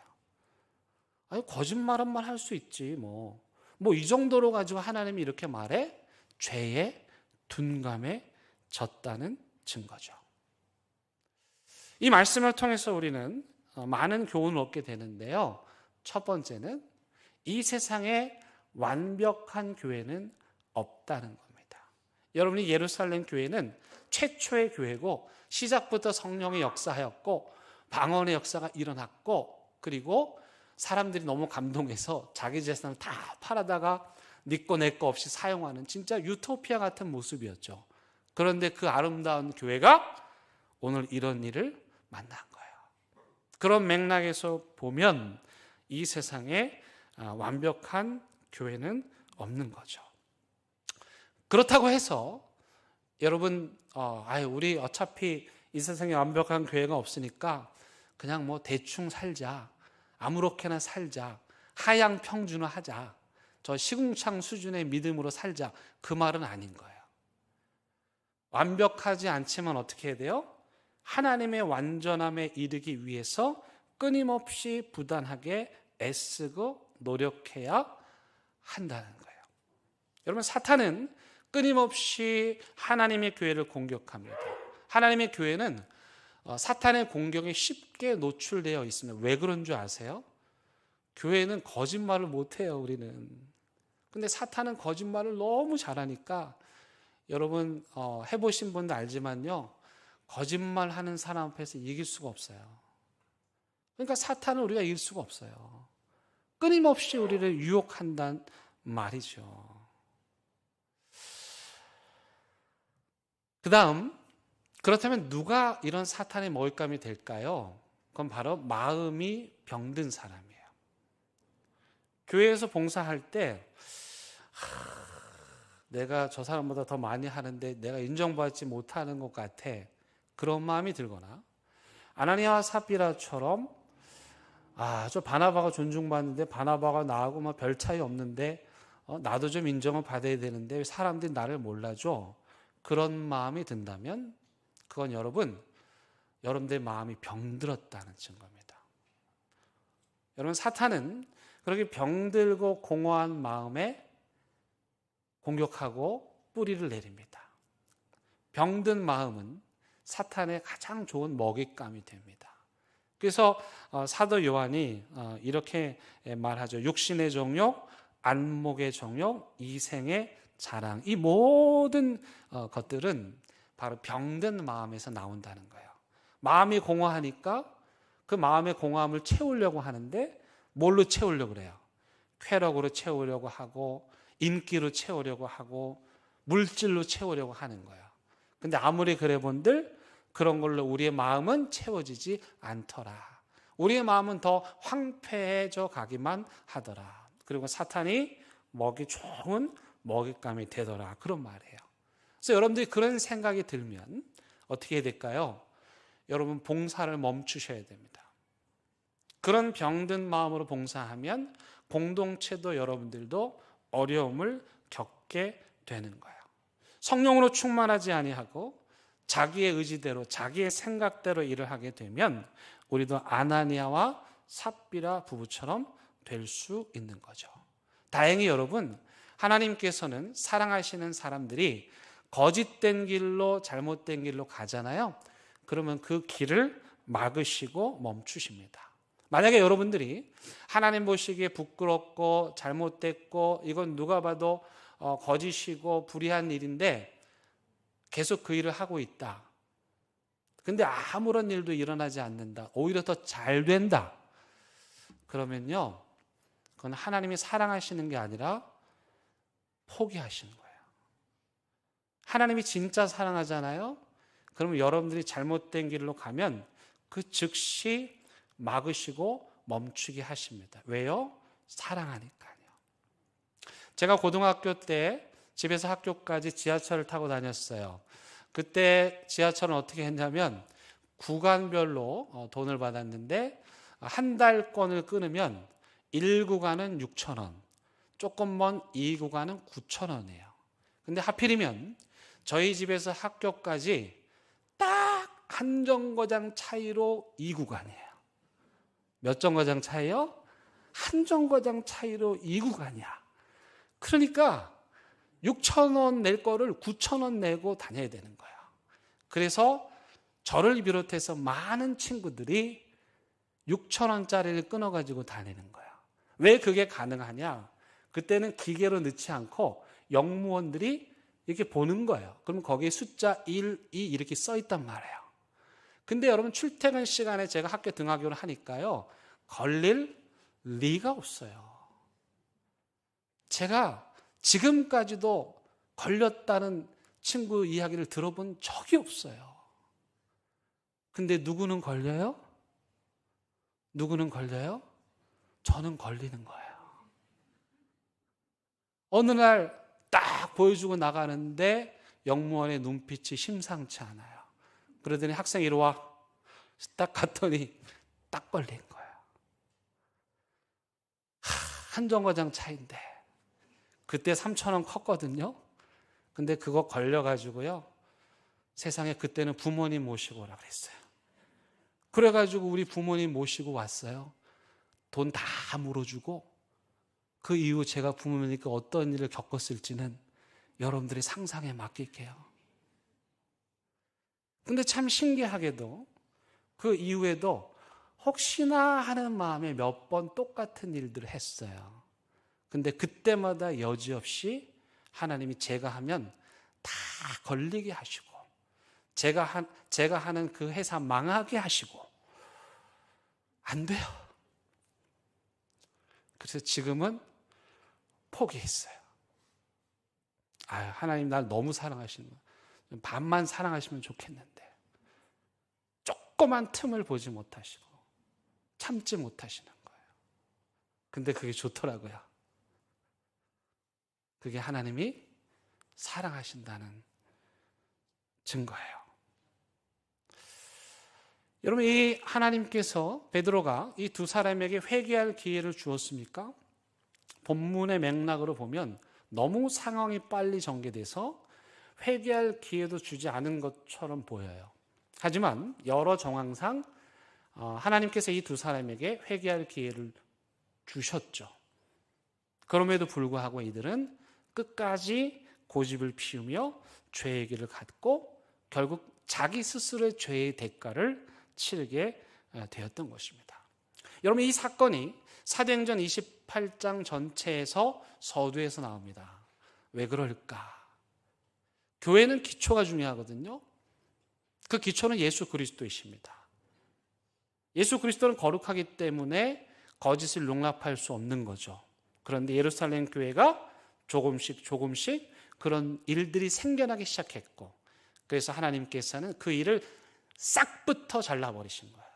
아니, 거짓말은 말 할 수 있지 뭐 이 정도로 가지고 하나님이 이렇게 말해? 죄에 둔감해졌다는 증거죠. 이 말씀을 통해서 우리는 많은 교훈을 얻게 되는데요. 첫 번째는 이 세상에 완벽한 교회는 없다는 겁니다. 여러분이 예루살렘 교회는 최초의 교회고 시작부터 성령의 역사하였고 방언의 역사가 일어났고 그리고 사람들이 너무 감동해서 자기 재산을 다 팔아다가 네 거 내 거 없이 사용하는 진짜 유토피아 같은 모습이었죠. 그런데 그 아름다운 교회가 오늘 이런 일을 만난 거예요. 그런 맥락에서 보면 이 세상에 완벽한 교회는 없는 거죠. 그렇다고 해서 여러분 우리 어차피 이 세상에 완벽한 교회가 없으니까 그냥 뭐 대충 살자, 아무렇게나 살자, 하향 평준화하자, 저 시궁창 수준의 믿음으로 살자, 그 말은 아닌 거예요. 완벽하지 않지만 어떻게 해야 돼요? 하나님의 완전함에 이르기 위해서 끊임없이 부단하게 애쓰고 노력해야 한다는 거예요. 여러분, 사탄은 끊임없이 하나님의 교회를 공격합니다. 하나님의 교회는 사탄의 공격에 쉽게 노출되어 있습니다. 왜 그런 줄 아세요? 교회는 거짓말을 못해요, 우리는. 근데 사탄은 거짓말을 너무 잘하니까 여러분 해보신 분도 알지만요, 거짓말하는 사람 앞에서 이길 수가 없어요. 그러니까 사탄을 우리가 이길 수가 없어요. 끊임없이 우리를 유혹한단 말이죠. 그 다음, 그렇다면 누가 이런 사탄의 먹잇감이 될까요? 그건 바로 마음이 병든 사람이에요. 교회에서 봉사할 때 내가 저 사람보다 더 많이 하는데 내가 인정받지 못하는 것 같아, 그런 마음이 들거나, 아나니아와 삽비라처럼 저 바나바가 존중받는데 바나바가 나하고 별 차이 없는데 나도 좀 인정을 받아야 되는데 왜 사람들이 나를 몰라줘, 그런 마음이 든다면 그건 여러분들의 마음이 병들었다는 증거입니다. 여러분, 사탄은 그렇게 병들고 공허한 마음에 공격하고 뿌리를 내립니다. 병든 마음은 사탄의 가장 좋은 먹잇감이 됩니다. 그래서 사도 요한이 이렇게 말하죠. 육신의 정욕, 안목의 정욕, 이생의 자랑, 이 모든 것들은 바로 병든 마음에서 나온다는 거예요. 마음이 공허하니까 그 마음의 공허함을 채우려고 하는데 뭘로 채우려고 그래요? 쾌락으로 채우려고 하고, 인기로 채우려고 하고, 물질로 채우려고 하는 거예요. 근데 아무리 그래 본들 그런 걸로 우리의 마음은 채워지지 않더라. 우리의 마음은 더 황폐해져 가기만 하더라. 그리고 사탄이 먹이 좋은 먹잇감이 되더라, 그런 말이에요. 그래서 여러분들이 그런 생각이 들면 어떻게 해야 될까요? 여러분, 봉사를 멈추셔야 됩니다. 그런 병든 마음으로 봉사하면 공동체도 여러분들도 어려움을 겪게 되는 거예요. 성령으로 충만하지 아니하고 자기의 의지대로, 자기의 생각대로 일을 하게 되면 우리도 아나니아와 삽비라 부부처럼 될 수 있는 거죠. 다행히 여러분, 하나님께서는 사랑하시는 사람들이 거짓된 길로, 잘못된 길로 가잖아요. 그러면 그 길을 막으시고 멈추십니다. 만약에 여러분들이 하나님 보시기에 부끄럽고 잘못됐고 이건 누가 봐도 거짓이고 불의한 일인데 계속 그 일을 하고 있다. 근데 아무런 일도 일어나지 않는다. 오히려 더 잘 된다. 그러면요, 그건 하나님이 사랑하시는 게 아니라 포기하시는 거예요. 하나님이 진짜 사랑하잖아요. 그러면 여러분들이 잘못된 길로 가면 그 즉시 막으시고 멈추게 하십니다. 왜요? 사랑하니까요. 제가 고등학교 때 집에서 학교까지 지하철을 타고 다녔어요. 그때 지하철은 어떻게 했냐면 구간별로 돈을 받았는데 한 달권을 끊으면 1구간은 6,000원, 조금 먼 이 구간은 9,000원이에요. 근데 하필이면 저희 집에서 학교까지 딱 한 정거장 차이로 이 구간이에요. 몇 정거장 차이요? 한 정거장 차이로 이 구간이야. 그러니까 6,000원 낼 거를 9,000원 내고 다녀야 되는 거예요. 그래서 저를 비롯해서 많은 친구들이 6,000원짜리를 끊어가지고 다니는 거예요. 왜 그게 가능하냐? 그때는 기계로 넣지 않고 영무원들이 이렇게 보는 거예요. 그럼 거기에 숫자 1, 2 이렇게 써 있단 말이에요. 근데 여러분 출퇴근 시간에 제가 학교 등하교를 하니까요. 걸릴 리가 없어요. 제가 지금까지도 걸렸다는 친구 이야기를 들어본 적이 없어요. 근데 누구는 걸려요? 누구는 걸려요? 저는 걸리는 거예요. 어느 날 딱 보여주고 나가는데 영무원의 눈빛이 심상치 않아요. 그러더니 학생 이리 와. 딱 갔더니 딱 걸린 거예요. 한 정거장 차인데 그때 3,000원 컸거든요. 근데 그거 걸려가지고요. 세상에 그때는 부모님 모시고 오라 그랬어요. 그래가지고 우리 부모님 모시고 왔어요. 돈 다 물어주고 그 이후 제가 부모님께 어떤 일을 겪었을지는 여러분들이 상상에 맡길게요. 근데 참 신기하게도 그 이후에도 혹시나 하는 마음에 몇 번 똑같은 일들을 했어요. 근데 그때마다 여지없이 하나님이 제가 하면 다 걸리게 하시고 제가 하는 그 회사 망하게 하시고 안 돼요. 그래서 지금은 포기했어요. 하나님 날 너무 사랑하시는 거예요. 반만 사랑하시면 좋겠는데 조그만 틈을 보지 못하시고 참지 못하시는 거예요. 근데 그게 좋더라고요. 그게 하나님이 사랑하신다는 증거예요. 여러분, 이 하나님께서 베드로가 이 두 사람에게 회개할 기회를 주었습니까? 본문의 맥락으로 보면 너무 상황이 빨리 전개돼서 회개할 기회도 주지 않은 것처럼 보여요. 하지만 여러 정황상 하나님께서 이 두 사람에게 회개할 기회를 주셨죠. 그럼에도 불구하고 이들은 끝까지 고집을 피우며 죄의 길을 갖고 결국 자기 스스로의 죄의 대가를 치르게 되었던 것입니다. 여러분, 이 사건이 사도행전 28장 전체에서 서두에서 나옵니다. 왜 그럴까? 교회는 기초가 중요하거든요. 그 기초는 예수 그리스도이십니다. 예수 그리스도는 거룩하기 때문에 거짓을 용납할 수 없는 거죠. 그런데 예루살렘 교회가 조금씩 그런 일들이 생겨나기 시작했고, 그래서 하나님께서는 그 일을 싹부터 잘라버리신 거예요.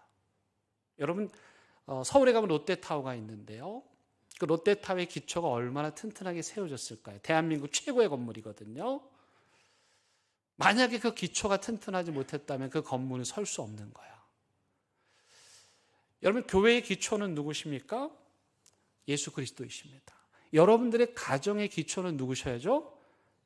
여러분, 서울에 가면 롯데타워가 있는데요. 그 롯데타워의 기초가 얼마나 튼튼하게 세워졌을까요? 대한민국 최고의 건물이거든요. 만약에 그 기초가 튼튼하지 못했다면 그 건물은 설 수 없는 거예요. 여러분, 교회의 기초는 누구십니까? 예수 그리스도이십니다. 여러분들의 가정의 기초는 누구셔야죠?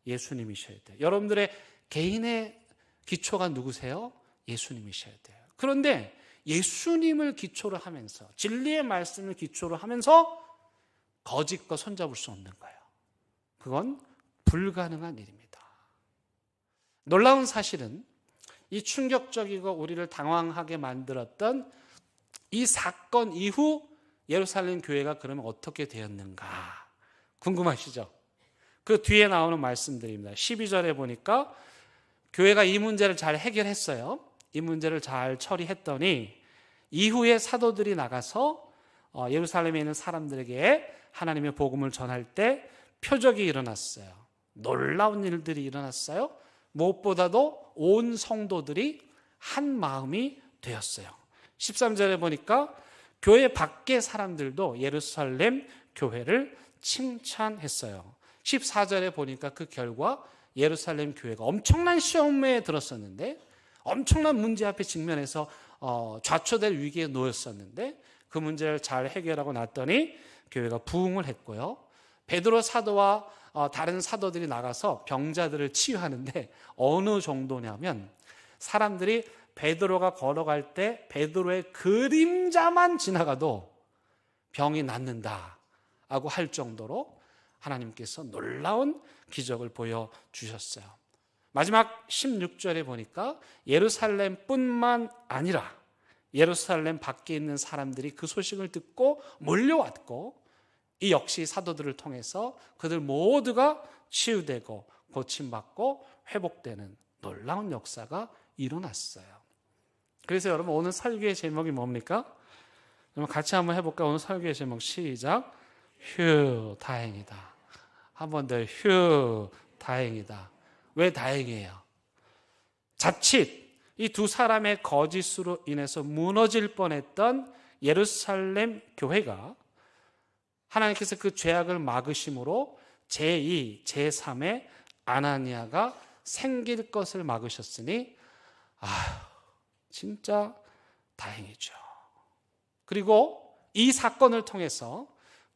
예수님이셔야 돼요. 여러분들의 개인의 기초가 누구세요? 예수님이셔야 돼요. 그런데 예수님을 기초로 하면서, 진리의 말씀을 기초로 하면서 거짓과 손잡을 수 없는 거예요. 그건 불가능한 일입니다. 놀라운 사실은 이 충격적이고 우리를 당황하게 만들었던 이 사건 이후 예루살렘 교회가 그러면 어떻게 되었는가 궁금하시죠? 그 뒤에 나오는 말씀들입니다. 12절에 보니까 교회가 이 문제를 잘 해결했어요. 이 문제를 잘 처리했더니 이후에 사도들이 나가서 예루살렘에 있는 사람들에게 하나님의 복음을 전할 때 표적이 일어났어요. 놀라운 일들이 일어났어요. 무엇보다도 온 성도들이 한 마음이 되었어요. 13절에 보니까 교회 밖의 사람들도 예루살렘 교회를 칭찬했어요. 14절에 보니까 그 결과 예루살렘 교회가 엄청난 시험에 들었었는데, 엄청난 문제 앞에 직면해서 좌초될 위기에 놓였었는데 그 문제를 잘 해결하고 났더니 교회가 부흥을 했고요. 베드로 사도와 다른 사도들이 나가서 병자들을 치유하는데 어느 정도냐면 사람들이 베드로가 걸어갈 때 베드로의 그림자만 지나가도 병이 낫는다라고 할 정도로 하나님께서 놀라운 기적을 보여주셨어요. 마지막 16절에 보니까 예루살렘뿐만 아니라 예루살렘 밖에 있는 사람들이 그 소식을 듣고 몰려왔고 이 역시 사도들을 통해서 그들 모두가 치유되고 고침받고 회복되는 놀라운 역사가 일어났어요. 그래서 여러분 오늘 설교의 제목이 뭡니까? 여러분 같이 한번 해볼까요? 오늘 설교의 제목 시작. 휴, 다행이다. 한 번 더 휴, 다행이다. 왜 다행이에요? 자칫 이 두 사람의 거짓으로 인해서 무너질 뻔했던 예루살렘 교회가 하나님께서 그 죄악을 막으심으로 제2, 제3의 아나니아가 생길 것을 막으셨으니 진짜 다행이죠. 그리고 이 사건을 통해서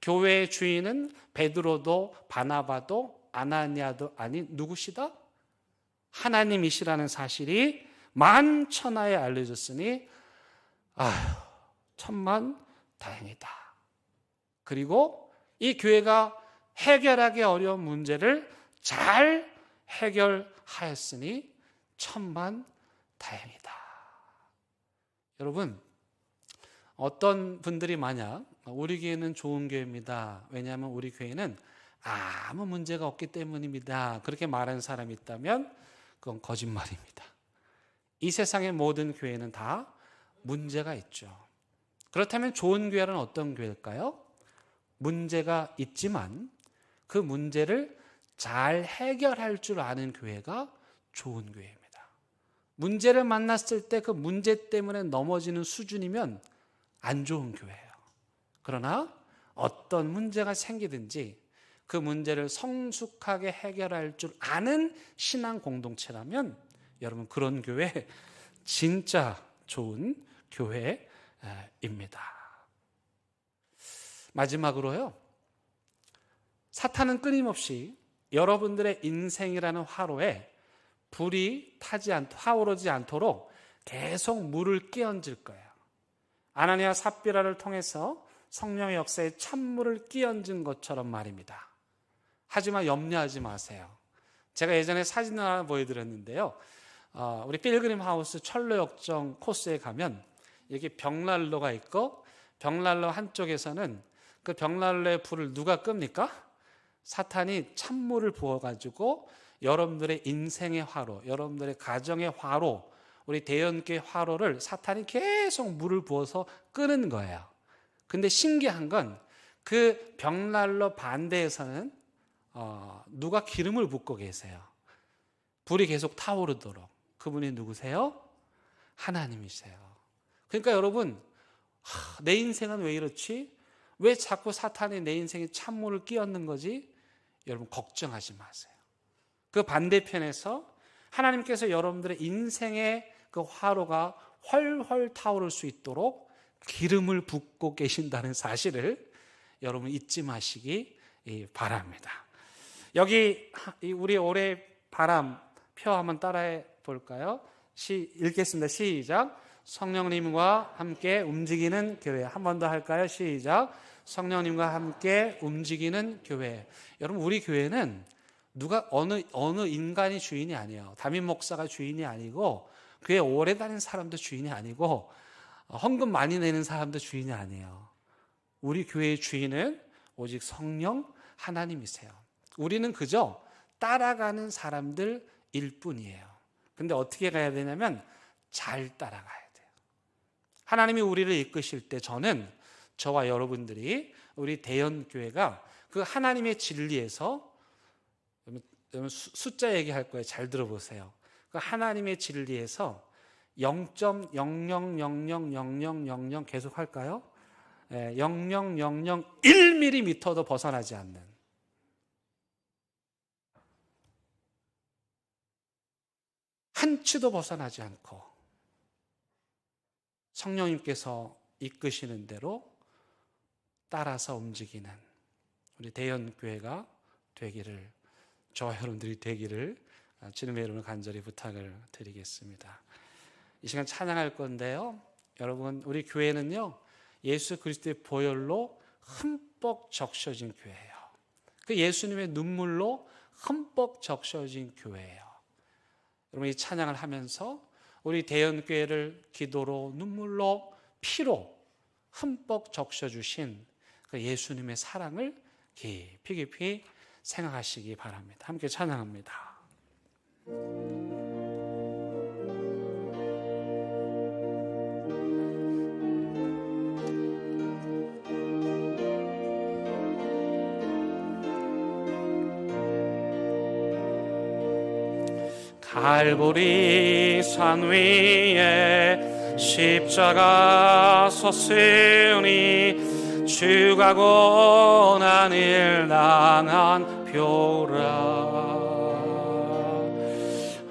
교회의 주인은 베드로도 바나바도 아나니아도 아닌 누구시다? 하나님이시라는 사실이 만천하에 알려졌으니 천만 다행이다. 그리고 이 교회가 해결하기 어려운 문제를 잘 해결하였으니 천만 다행이다. 여러분, 어떤 분들이 만약 우리 교회는 좋은 교회입니다. 왜냐하면 우리 교회는 아무 문제가 없기 때문입니다. 그렇게 말하는 사람이 있다면 그건 거짓말입니다. 이 세상의 모든 교회는 다 문제가 있죠. 그렇다면 좋은 교회는 어떤 교회일까요? 문제가 있지만 그 문제를 잘 해결할 줄 아는 교회가 좋은 교회입니다. 문제를 만났을 때 그 문제 때문에 넘어지는 수준이면 안 좋은 교회예요. 그러나 어떤 문제가 생기든지 그 문제를 성숙하게 해결할 줄 아는 신앙 공동체라면 여러분 그런 교회 진짜 좋은 교회입니다. 마지막으로요. 사탄은 끊임없이 여러분들의 인생이라는 화로에 불이 타오르지 않도록 계속 물을 끼얹을 거예요. 아나니아 삽비라를 통해서 성령의 역사에 찬물을 끼얹은 것처럼 말입니다. 하지만 염려하지 마세요. 제가 예전에 사진을 하나 보여드렸는데요. 우리 필그림 하우스 철로역정 코스에 가면 이렇게 벽난로가 있고 벽난로 한쪽에서는 그 벽난로의 불을 누가 끕니까? 사탄이 찬물을 부어가지고 여러분들의 인생의 화로, 여러분들의 가정의 화로, 우리 대연교회 화로를 사탄이 계속 물을 부어서 끄는 거예요. 근데 신기한 건 그 벽난로 반대에서는 누가 기름을 붓고 계세요. 불이 계속 타오르도록. 그분이 누구세요? 하나님이세요. 그러니까 여러분, 내 인생은 왜 이렇지? 왜 자꾸 사탄이 내 인생에 찬물을 끼얹는 거지? 여러분 걱정하지 마세요. 그 반대편에서 하나님께서 여러분들의 인생의 그 화로가 훨훨 타오를 수 있도록 기름을 붓고 계신다는 사실을 여러분 잊지 마시기 바랍니다. 여기 우리 올해 바람 표 한번 따라해 볼까요? 읽겠습니다. 시작. 성령님과 함께 움직이는 교회. 한 번 더 할까요? 시작. 성령님과 함께 움직이는 교회. 여러분 우리 교회는 누가 어느 인간이 주인이 아니에요. 담임 목사가 주인이 아니고 교회 오래 다닌 사람도 주인이 아니고 헌금 많이 내는 사람도 주인이 아니에요. 우리 교회의 주인은 오직 성령 하나님이세요. 우리는 그저 따라가는 사람들일 뿐이에요. 근데 어떻게 가야 되냐면 잘 따라가야 돼요. 하나님이 우리를 이끄실 때 저와 여러분들이 우리 대연교회가 그 하나님의 진리에서 숫자 얘기할 거예요. 잘 들어보세요. 그 하나님의 진리에서 0.00000000 계속 할까요? 0.001mm도 벗어나지 않는 한 치도 벗어나지 않고 성령님께서 이끄시는 대로 따라서 움직이는 우리 대연교회가 되기를, 저와 여러분들이 되기를 주님의 이름으로 간절히 부탁을 드리겠습니다. 이 시간 찬양할 건데요, 여러분, 우리 교회는요 예수 그리스도의 보혈로 흠뻑 적셔진 교회예요. 그 예수님의 눈물로 흠뻑 적셔진 교회예요. 여러분, 이 찬양을 하면서 우리 대연교회를 기도로, 눈물로, 피로 흠뻑 적셔주신 그 예수님의 사랑을 깊이 깊이 생각하시기 바랍니다. 함께 찬양합니다. 갈보리 산 위에 십자가 섰으니 주가 고난을 당한 표라.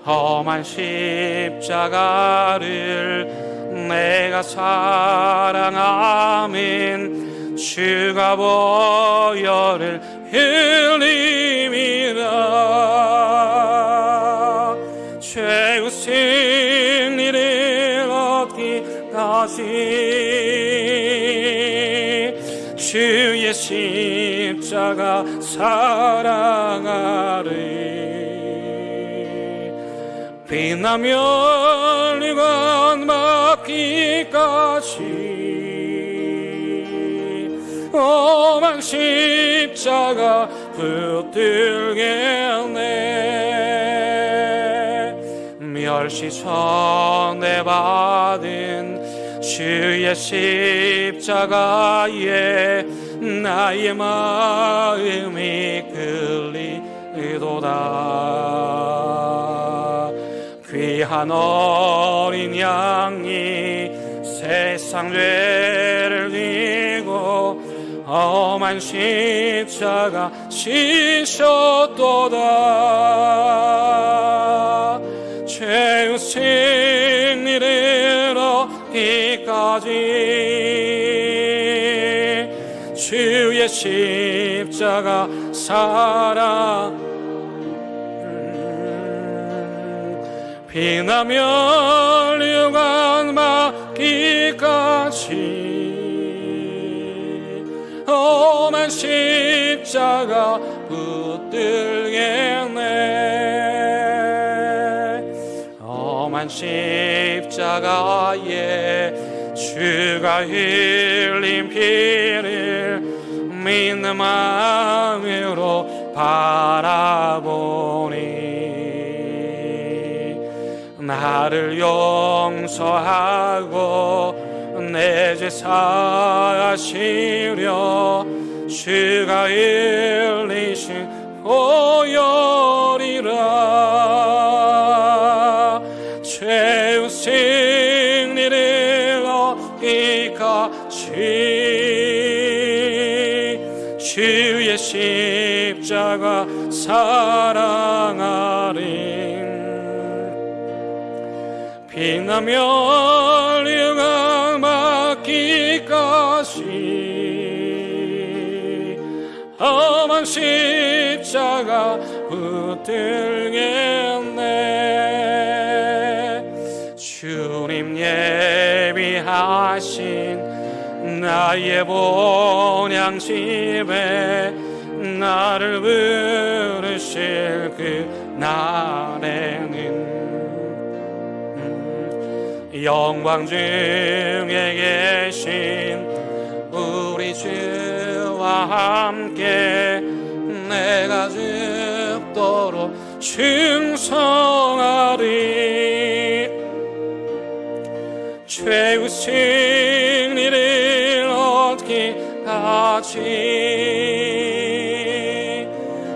험한 십자가를 내가 사랑하면 주가 보혈을 흘림이라. 죄의 승리를 얻기까지 주의 십자가 사랑하리. 빛나며 유관 맞기까지 험한 십자가 붙들겠네. 멸시천대 받은 주의 십자가에 나의 마음이 끌리도다. 귀한 어린 양이 세상 죄를 지고 험한 십자가 지셨도다. 죄의 승리를 얻기까지 주의 십자가 사랑. 피나며 유관 맞기까지 험한 십자가 붙들겠네. 험한 십자가에 주가 흘린 피를 믿는 마음으로 바라보니 나를 용서하고 내 죄 사하시려 주가 흘리신 보혈이라. 죄의 승리를 얻기까지 주의 십자가 사랑하리. 빛나며 유관 맞기까지 험한 십자가 붙들겠네. 주님 예비하신 나의 본향집에 나를 부르실 그 날에는 영광 중에 계신 우리 주와 함께 내가 죽도록 충성하리. 죄의 승리를 얻기까지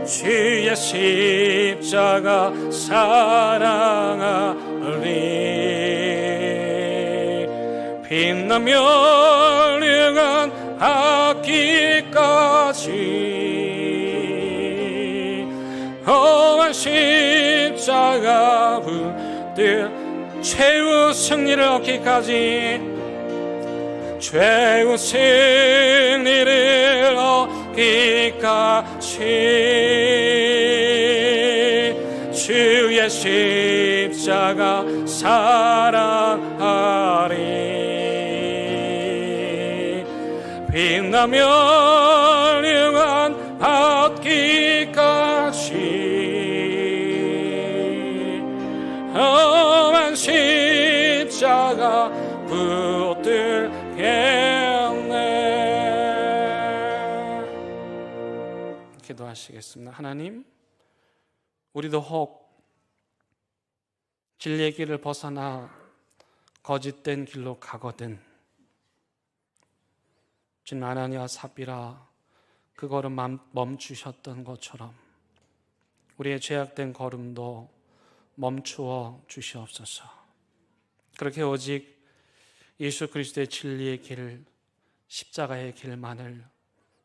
주의 십자가 사랑하리. 빛나며 유관 받기까지 험한 십자가 붙들 최후 승리를 얻기까지 죄의 승리를 받기까지 주의 십자가 사랑하리. 빛나며 영원 받기까지 험한 십자가 붙들겠네. 기도하시겠습니다. 하나님, 우리도 혹 진리의 길을 벗어나 거짓된 길로 가거든 주님, 아나니와 삽비라 그 걸음 멈추셨던 것처럼 우리의 죄악된 걸음도 멈추어 주시옵소서. 그렇게 오직 예수 그리스도의 진리의 길, 십자가의 길만을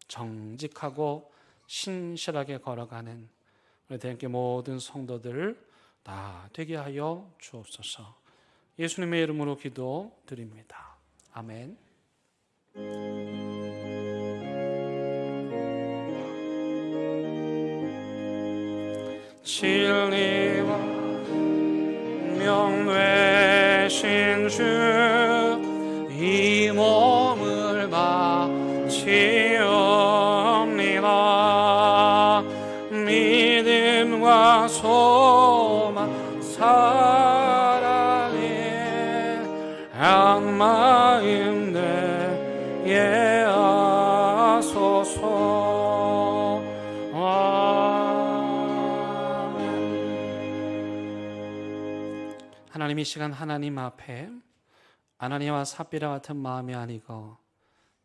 정직하고 신실하게 걸어가는 우리 대한교회 모든 성도들 다 되게 하여 주옵소서. 예수님의 이름으로 기도드립니다. 아멘. 진리와 명되신 주 이 몸을 바치옵니다. 믿음과 소망 사랑에 한 마음 내게 하소서. 하나님, 이 시간 하나님 앞에 아나니아와 삽비라 같은 마음이 아니고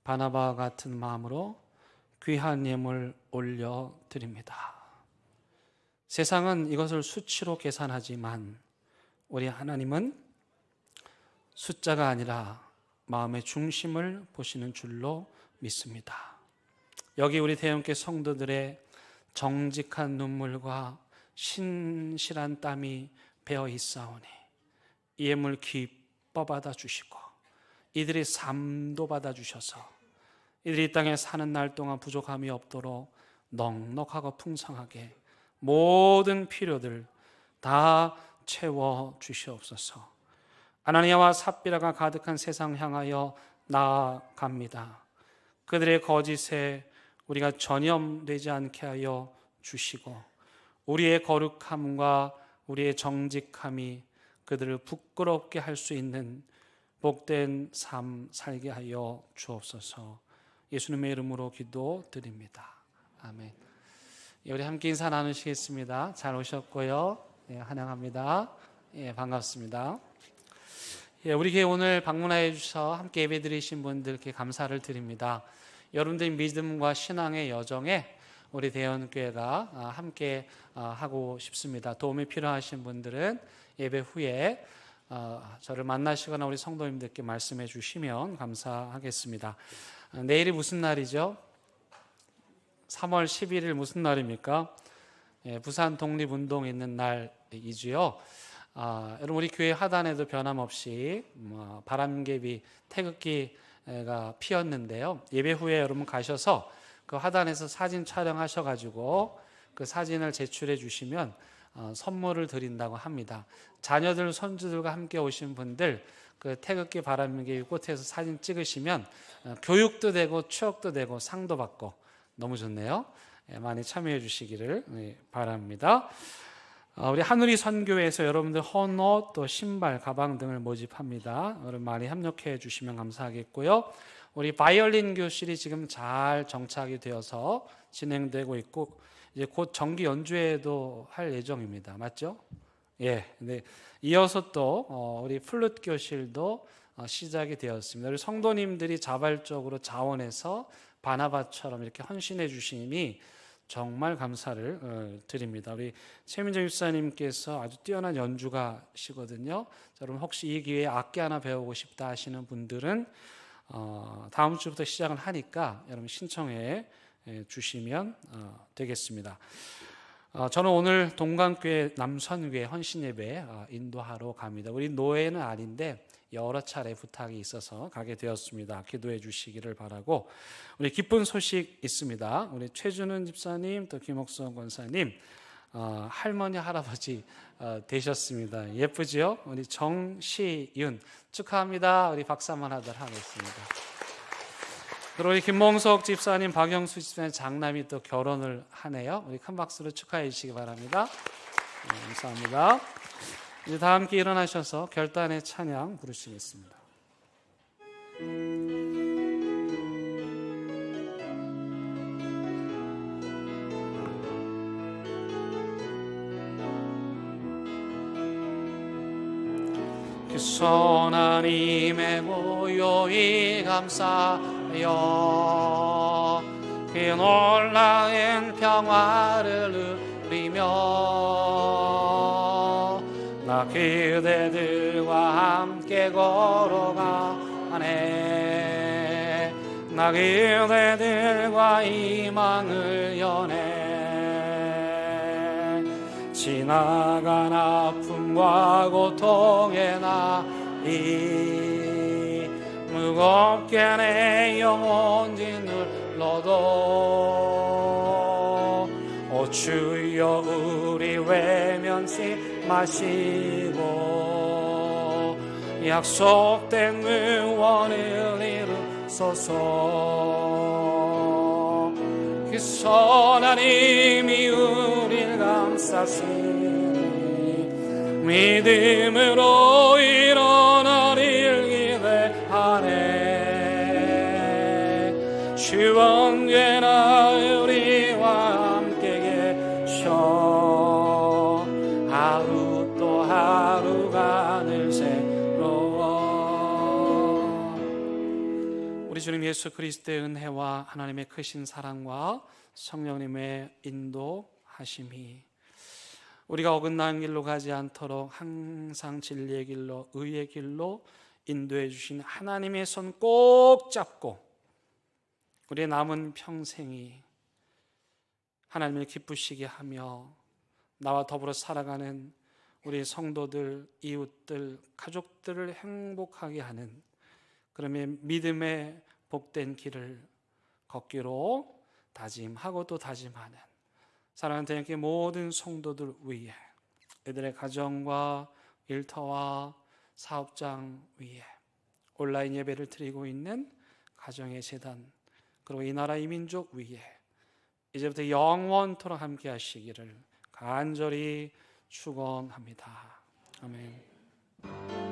바나바와 같은 마음으로 귀한 예물 올려드립니다. 세상은 이것을 수치로 계산하지만 우리 하나님은 숫자가 아니라 마음의 중심을 보시는 줄로 믿습니다. 여기 우리 대형교회 성도들의 정직한 눈물과 신실한 땀이 배어 있사오니 이 예물 기뻐 받아주시고 이들의 삶도 받아주셔서 이들이 이 땅에 사는 날 동안 부족함이 없도록 넉넉하고 풍성하게 모든 필요들 다 채워 주시옵소서. 아나니아와 삽비라가 가득한 세상 향하여 나아갑니다. 그들의 거짓에 우리가 전염되지 않게 하여 주시고 우리의 거룩함과 우리의 정직함이 그들을 부끄럽게 할 수 있는 복된 삶 살게 하여 주옵소서. 예수님의 이름으로 기도드립니다. 아멘. 우리 함께 인사 나누시겠습니다. 잘 오셨고요. 환영합니다. 반갑습니다. 우리 교회 오늘 방문하여 주셔서 함께 예배드리신 분들께 감사를 드립니다. 여러분들의 믿음과 신앙의 여정에 우리 대연교회가 함께 하고 싶습니다. 도움이 필요하신 분들은 예배 후에 저를 만나시거나 우리 성도님들께 말씀해 주시면 감사하겠습니다. 내일이 무슨 날이죠? 3월 11일 무슨 날입니까? 부산 독립운동이 있는 날이지요. 여러분, 우리 교회 하단에도 변함없이 바람개비 태극기가 피었는데요. 예배 후에 여러분 가셔서 그 하단에서 사진 촬영하셔가지고 그 사진을 제출해 주시면 선물을 드린다고 합니다. 자녀들, 손주들과 함께 오신 분들 그 태극기 바람개비 꽃에서 사진 찍으시면 교육도 되고 추억도 되고 상도 받고 너무 좋네요. 많이 참여해 주시기를 바랍니다. 우리 한우리 선교회에서 여러분들 헌옷, 또 신발, 가방 등을 모집합니다. 여러분 많이 협력해 주시면 감사하겠고요. 우리 바이올린 교실이 지금 잘 정착이 되어서 진행되고 있고 이제 곧 정기 연주회도 할 예정입니다. 맞죠? 예. 네. 이어서 또 우리 플룻 교실도 시작이 되었습니다. 우리 성도님들이 자발적으로 자원해서 바나바처럼 이렇게 헌신해 주시니 정말 감사를 드립니다. 우리 최민정 집사님께서 아주 뛰어난 연주가시거든요. 여러분 혹시 이 기회에 악기 하나 배우고 싶다 하시는 분들은 다음 주부터 시작을 하니까 여러분 신청해 주시면 되겠습니다. 저는 오늘 동강교회 남선교회 헌신예배 인도하러 갑니다. 우리 노예는 아닌데 여러 차례 부탁이 있어서 가게 되었습니다. 기도해 주시기를 바라고, 우리 기쁜 소식 있습니다. 우리 최준은 집사님 또 김옥성 권사님 할머니 할아버지 되셨습니다. 예쁘지요? 우리 정시윤 축하합니다. 우리 박수 한번 하도록 하겠습니다. 그리고 우리 김몽석 집사님, 박영수 집사님 장남이 또 결혼을 하네요. 우리 큰 박수로 축하해 주시기 바랍니다. 네, 감사합니다. 이제 다 함께 일어나셔서 결단의 찬양 부르시겠습니다. 그 선하님의 고요히 감사하여 그 놀라운 평화를 누리며 나 그대들과 함께 걸어가네. 나 그대들과 희망을 여네. 지나간 아픔과 고통의 나이 무겁게 내 영혼 짓눌러도 오 주여 우리 외면치 마시고 약속된 구원을 이루소서. 그 선한 힘이 우릴 감싸시니 믿음으로 일어나릴 기대하네. 주 언제나 우리와 함께 계셔 하루 또 하루가 늘 새로워. 우리 주님 예수 그리스도의 은혜와 하나님의 크신 사랑과 성령님의 인도하심이 우리가 어긋난 길로 가지 않도록 항상 진리의 길로 의의 길로 인도해 주신 하나님의 손 꼭 잡고 우리의 남은 평생이 하나님을 기쁘시게 하며 나와 더불어 살아가는 우리 성도들, 이웃들, 가족들을 행복하게 하는 그러면 믿음의 복된 길을 걷기로 다짐하고 또 다짐하는 사랑하는 대한민국의 모든 성도들 위해 이들의 가정과 일터와 사업장 위에 온라인 예배를 드리고 있는 가정의 재단 그리고 이 나라 이 민족 위에 이제부터 영원토록 함께 하시기를 간절히 축원합니다. 아멘.